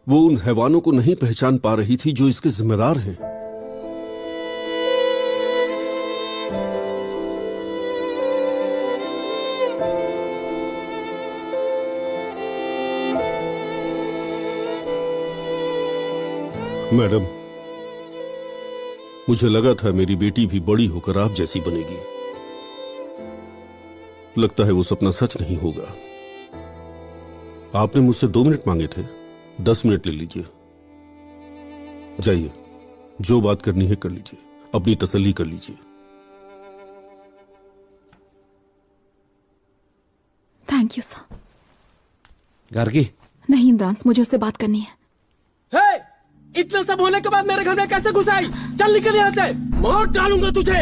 वो उन हैवानों को नहीं पहचान पा रही थी जो इसके जिम्मेदार हैं। मैडम, मुझे लगा था मेरी बेटी भी बड़ी होकर आप जैसी बनेगी। लगता है वो सपना सच नहीं होगा। आपने मुझसे 2 मिनट मांगे थे, 10 मिनट ले लीजिए। जाइए, जो बात करनी है कर लीजिए, अपनी तसल्ली कर लीजिए। Thank you sir. गार्गी, नहीं इंद्रांश, मुझे उससे बात करनी है। हे! इतना सब होने के बाद मेरे घर में कैसे घुस आई? चल निकल यहां से, मार डालूंगा तुझे।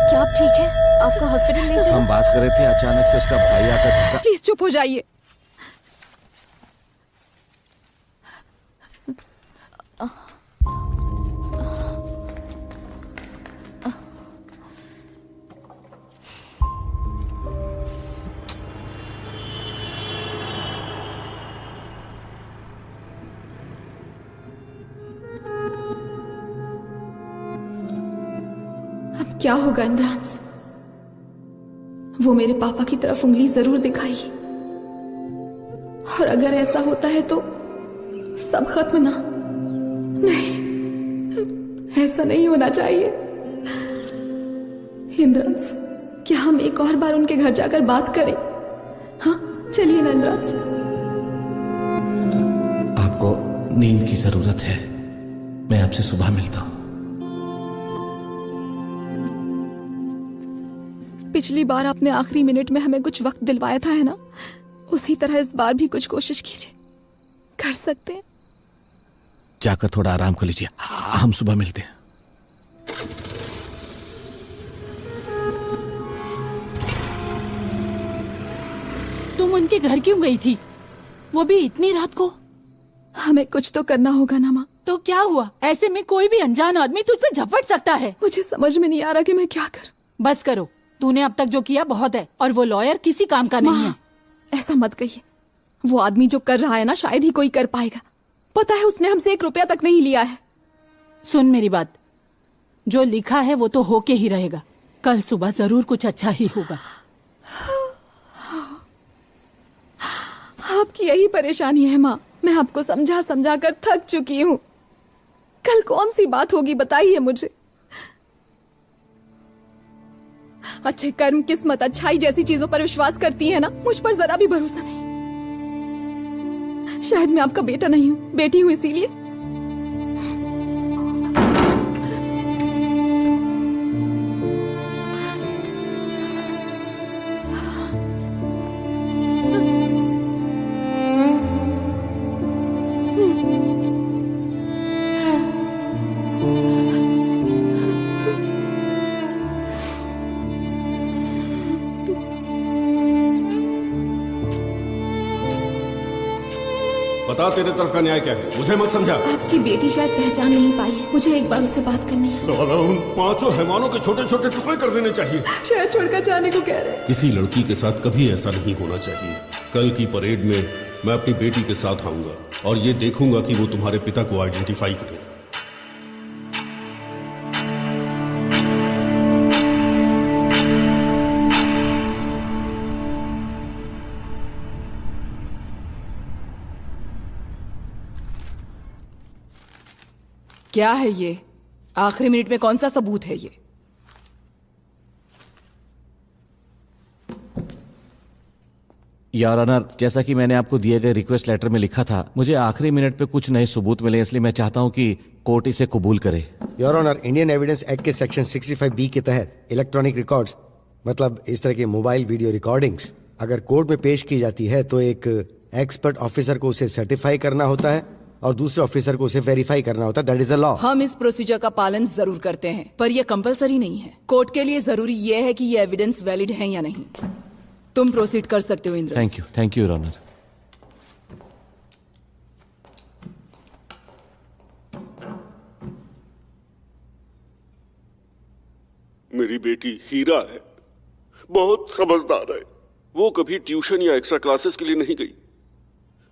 क्या आप ठीक है? आपको हॉस्पिटल ले जाओ। हम बात कर रहे थे, अचानक से उसका भाई आकर प्लीज चुप हो जाइए। अब क्या होगा इंद्रांश? वो मेरे पापा की तरफ उंगली जरूर दिखाएगी, और अगर ऐसा होता है तो सब खत्म ना। नहीं, ऐसा नहीं होना चाहिए। इंद्रांश, क्या हम एक और बार उनके घर जाकर बात करें? हाँ, चलिए ना इंद्रांश। आपको नींद की जरूरत है, मैं आपसे सुबह मिलता हूं। पिछली बार आपने आखिरी मिनट में हमें कुछ वक्त दिलवाया था, है ना? उसी तरह इस बार भी कुछ कोशिश कीजिए, कर सकते हैं। जाकर थोड़ा आराम कर लीजिए, हम सुबह मिलते हैं। तुम उनके घर क्यों गई थी, वो भी इतनी रात को? हमें कुछ तो करना होगा ना माँ। तो क्या हुआ? ऐसे में कोई भी अनजान आदमी तुझ पे झपट सकता है। मुझे समझ में नहीं आ रहा कि मैं क्या करूं। बस करो, तूने अब तक जो किया बहुत है और वो लॉयर किसी काम का नहीं है। ऐसा मत कहिए। वो आदमी जो कर रहा है ना, शायद ही कोई कर पाएगा। पता है उसने हमसे 1 रुपया तक नहीं लिया है। सुन मेरी बात, जो लिखा है वो तो होके ही रहेगा। कल सुबह जरूर कुछ अच्छा ही होगा। आपकी यही परेशानी है माँ। मैं आपको समझा समझा कर थक चुकी हूँ। कल कौन सी बात होगी बताइए मुझे। अच्छे कर्म, किस्मत, अच्छाई जैसी चीजों पर विश्वास करती है ना, मुझ पर जरा भी भरोसा नहीं। शायद मैं आपका बेटा नहीं हूँ, बेटी हूँ, इसीलिए। बता तेरे तरफ का न्याय क्या है, मुझे मत समझा। आपकी बेटी शायद पहचान नहीं पाई है। मुझे एक बार उससे बात करनी है। साला उन 5 हैवानों के छोटे छोटे टुकड़े कर देने चाहिए। शहर छोड़कर जाने को कह रहे हैं। किसी लड़की के साथ कभी ऐसा नहीं होना चाहिए। कल की परेड में मैं अपनी बेटी के साथ आऊंगा और ये देखूंगा कि वो तुम्हारे पिता को आइडेंटिफाई करे। क्या है ये? आखिरी मिनट में कौन सा सबूत है ये? योर ऑनर, जैसा कि मैंने आपको दिए गए रिक्वेस्ट लेटर में लिखा था, मुझे आखिरी मिनट पे कुछ नए सबूत मिले, इसलिए मैं चाहता हूं कि कोर्ट इसे कबूल करे। Your honour, Indian evidence act के सेक्शन 65B के तहत इलेक्ट्रॉनिक रिकॉर्ड्स, मतलब इस तरह की मोबाइल वीडियो रिकॉर्डिंग्स अगर कोर्ट में पेश की जाती है तो एक एक्सपर्ट ऑफिसर को उसे सर्टिफाई करना होता है और दूसरे ऑफिसर को उसे वेरीफाई करना होता है। That is a law. हम इस प्रोसीजर का पालन जरूर करते हैं, पर यह कंपलसरी नहीं है। कोर्ट के लिए जरूरी यह है कि ये एविडेंस वैलिड है या नहीं। तुम प्रोसीड कर सकते हो Indra. Thank you your honour. मेरी बेटी हीरा है, बहुत समझदार है। वो कभी ट्यूशन या एक्स्ट्रा क्लासेस के लिए नहीं गई,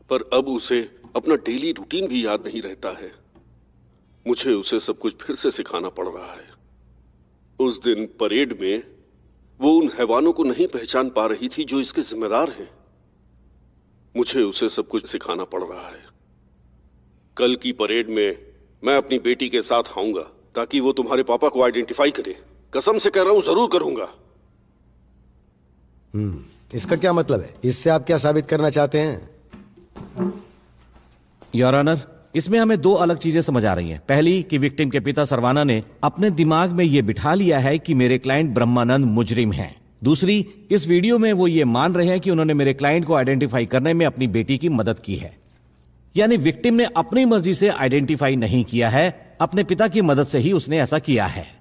पर अब उसे अपना डेली रूटीन भी याद नहीं रहता है। मुझे उसे सब कुछ फिर से सिखाना पड़ रहा है। उस दिन परेड में वो उन हैवानों को नहीं पहचान पा रही थी जो इसके जिम्मेदार हैं। मुझे उसे सब कुछ सिखाना पड़ रहा है। कल की परेड में मैं अपनी बेटी के साथ आऊंगा ताकि वो तुम्हारे पापा को आइडेंटिफाई करे। कसम से कह रहा हूं, जरूर करूंगा। इसका क्या मतलब है? इससे आप क्या साबित करना चाहते हैं? योर ऑनर, इसमें हमें 2 अलग चीजें समझ आ रही हैं। पहली कि विक्टिम के पिता सरवाना ने अपने दिमाग में यह बिठा लिया है कि मेरे क्लाइंट ब्रह्मानंद मुजरिम हैं। दूसरी, इस वीडियो में वो ये मान रहे हैं कि उन्होंने मेरे क्लाइंट को आइडेंटिफाई करने में अपनी बेटी की मदद की है। यानी विक्टिम ने अपनी मर्जी से आइडेंटिफाई नहीं किया है, अपने पिता की मदद से ही उसने ऐसा किया है।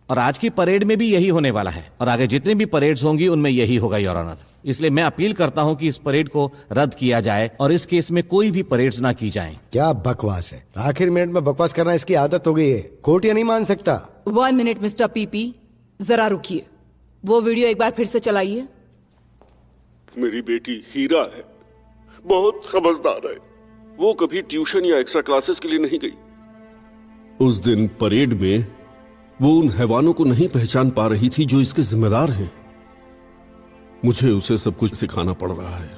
और आज की परेड में भी यही होने वाला है और आगे जितनी भी परेड्स होंगी उनमें यही होगा योर ऑनर। इसलिए मैं अपील करता हूं कि इस परेड को रद्द किया जाए और इस केस में कोई भी परेड्स ना की जाएं। क्या बकवास है? आखिर मिनट में बकवास करना इसकी आदत हो गई है। कोर्ट ये नहीं मान सकता। 1 मिनट मिस्टर पीपी, जरा रुकिए। वो वीडियो एक बार फिर से चलाइए। मेरी बेटी हीरा है, बहुत समझदार है। वो कभी ट्यूशन या एक्स्ट्रा क्लासेस के लिए नहीं गई। उस दिन परेड में वो उन हैवानों को नहीं पहचान पा रही थी जो इसके जिम्मेदार हैं। मुझे उसे सब कुछ सिखाना पड़ रहा है।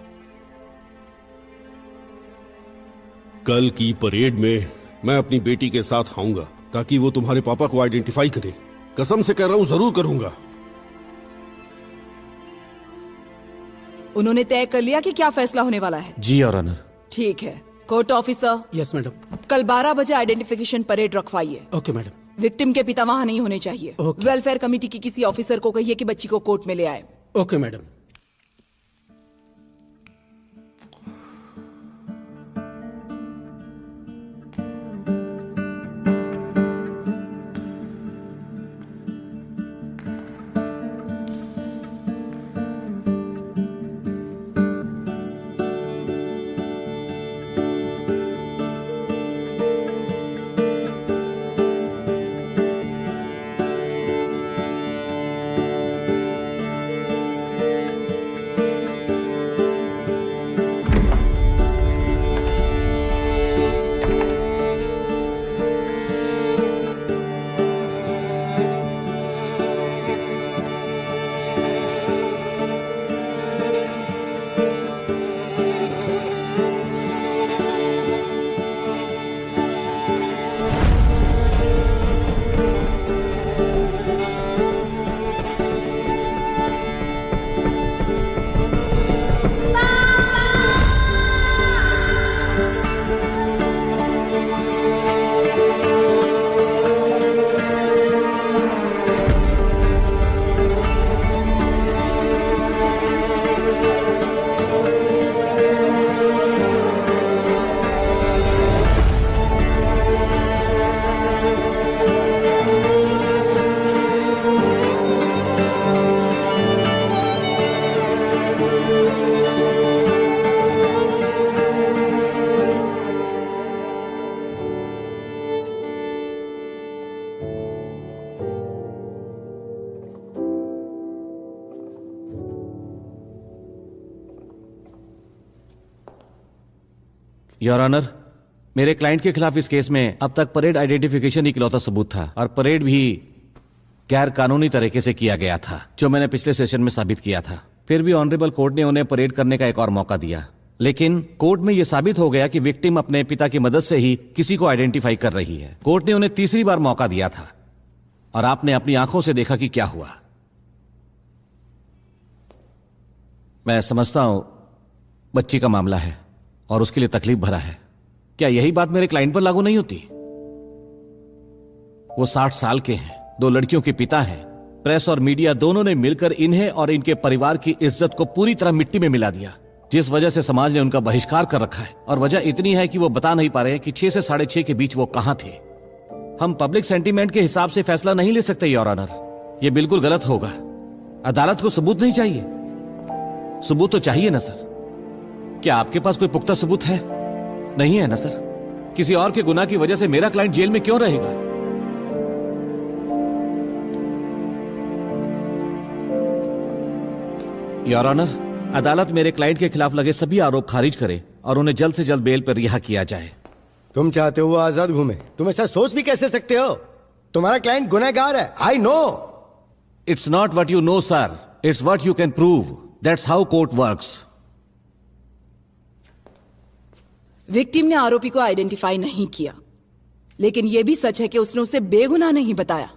कल की परेड में मैं अपनी बेटी के साथ आऊंगा ताकि वो तुम्हारे पापा को आइडेंटिफाई करे। कसम से कह रहा हूं, जरूर करूंगा। उन्होंने तय कर लिया कि क्या फैसला होने वाला है? जी योर ऑनर। ठीक है। Court officer. Yes madam. कल 12 बजे आइडेंटिफिकेशन परेड रखवाइए। Okay madam. विक्टिम के पिता वहां नहीं होने चाहिए। वेलफेयर कमेटी की किसी ऑफिसर को कहिए कि बच्ची को कोर्ट में ले आए। Okay madam. योर ऑनर, मेरे क्लाइंट के खिलाफ इस केस में अब तक परेड आइडेंटिफिकेशन इकलौता सबूत था, और परेड भी गैर कानूनी तरीके से किया गया था, जो मैंने पिछले सेशन में साबित किया था। फिर भी ऑनरेबल कोर्ट ने उन्हें परेड करने का एक और मौका दिया, लेकिन कोर्ट में यह साबित हो गया कि विक्टिम अपने पिता की मदद से ही किसी को आइडेंटिफाई कर रही है। कोर्ट ने उन्हें तीसरी बार मौका दिया था, और आपने अपनी आंखों से देखा कि क्या हुआ। मैं समझता हूं बच्ची का मामला है और उसके लिए तकलीफ भरा है। क्या यही बात मेरे क्लाइंट पर लागू नहीं होती? वो 60 साल के हैं, 2 लड़कियों के पिता हैं। प्रेस और मीडिया दोनों ने मिलकर इन्हें और इनके परिवार की इज्जत को पूरी तरह मिट्टी में मिला दिया, जिस वजह से समाज ने उनका बहिष्कार कर रखा है। और वजह इतनी है कि वो बता नहीं पा रहे कि 6 से 6:30 के बीच वो कहां थे। हम पब्लिक सेंटीमेंट के हिसाब से फैसला नहीं ले सकते योर ऑनर, ये बिल्कुल गलत होगा। अदालत को सबूत नहीं चाहिए? सबूत तो चाहिए ना सर। क्या आपके पास कोई पुख्ता सबूत है? नहीं है ना सर। किसी और के गुनाह की वजह से मेरा क्लाइंट जेल में क्यों रहेगा? योर ऑनर, अदालत मेरे क्लाइंट के खिलाफ लगे सभी आरोप खारिज करे और उन्हें जल्द से जल्द बेल पर रिहा किया जाए। तुम चाहते हो वो आजाद घूमे? तुम ऐसा सोच भी कैसे सकते हो? तुम्हारा क्लाइंट गुनहगार है। I know. It's not what you know sir, it's what you can prove. That's how court works. Victim ने आरोपी को आइडेंटिफाई नहीं किया, लेकिन यह भी सच है कि उसने उसे बेगुनाह नहीं बताया।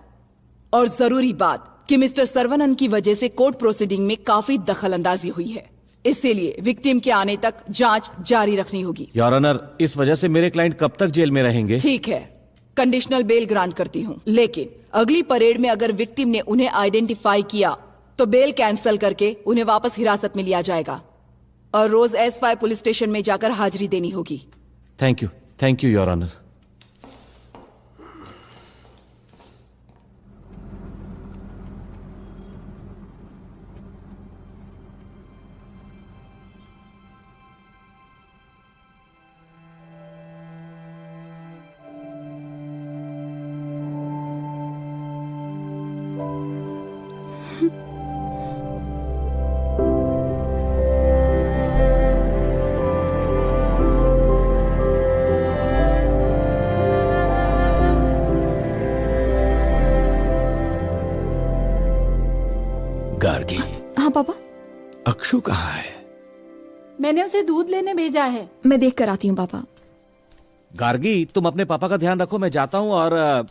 और जरूरी बात कि मिस्टर सर्वनन की वजह से कोर्ट प्रोसीडिंग में काफी दखलंदाजी हुई है, इसीलिए विक्टिम के आने तक जांच जारी रखनी होगी। योर ऑनर, इस वजह से मेरे क्लाइंट कब तक जेल में रहेंगे? ठीक है, कंडीशनल बेल ग्रांट करती हूं, लेकिन अगली परेड में अगर विक्टिम ने उन्हें आइडेंटिफाई किया तो बेल कैंसिल करके उन्हें वापस हिरासत में लिया जाएगा और रोज S5 पुलिस स्टेशन में जाकर हाजिरी देनी होगी। Thank you your honour. Gargi. हाँ पापा। अक्षु कहाँ है? मैंने उसे दूध लेने भेजा है। मैं देख कर आती हूँ पापा। गार्गी, तुम अपने पापा का ध्यान रखो, मैं जाता हूँ। और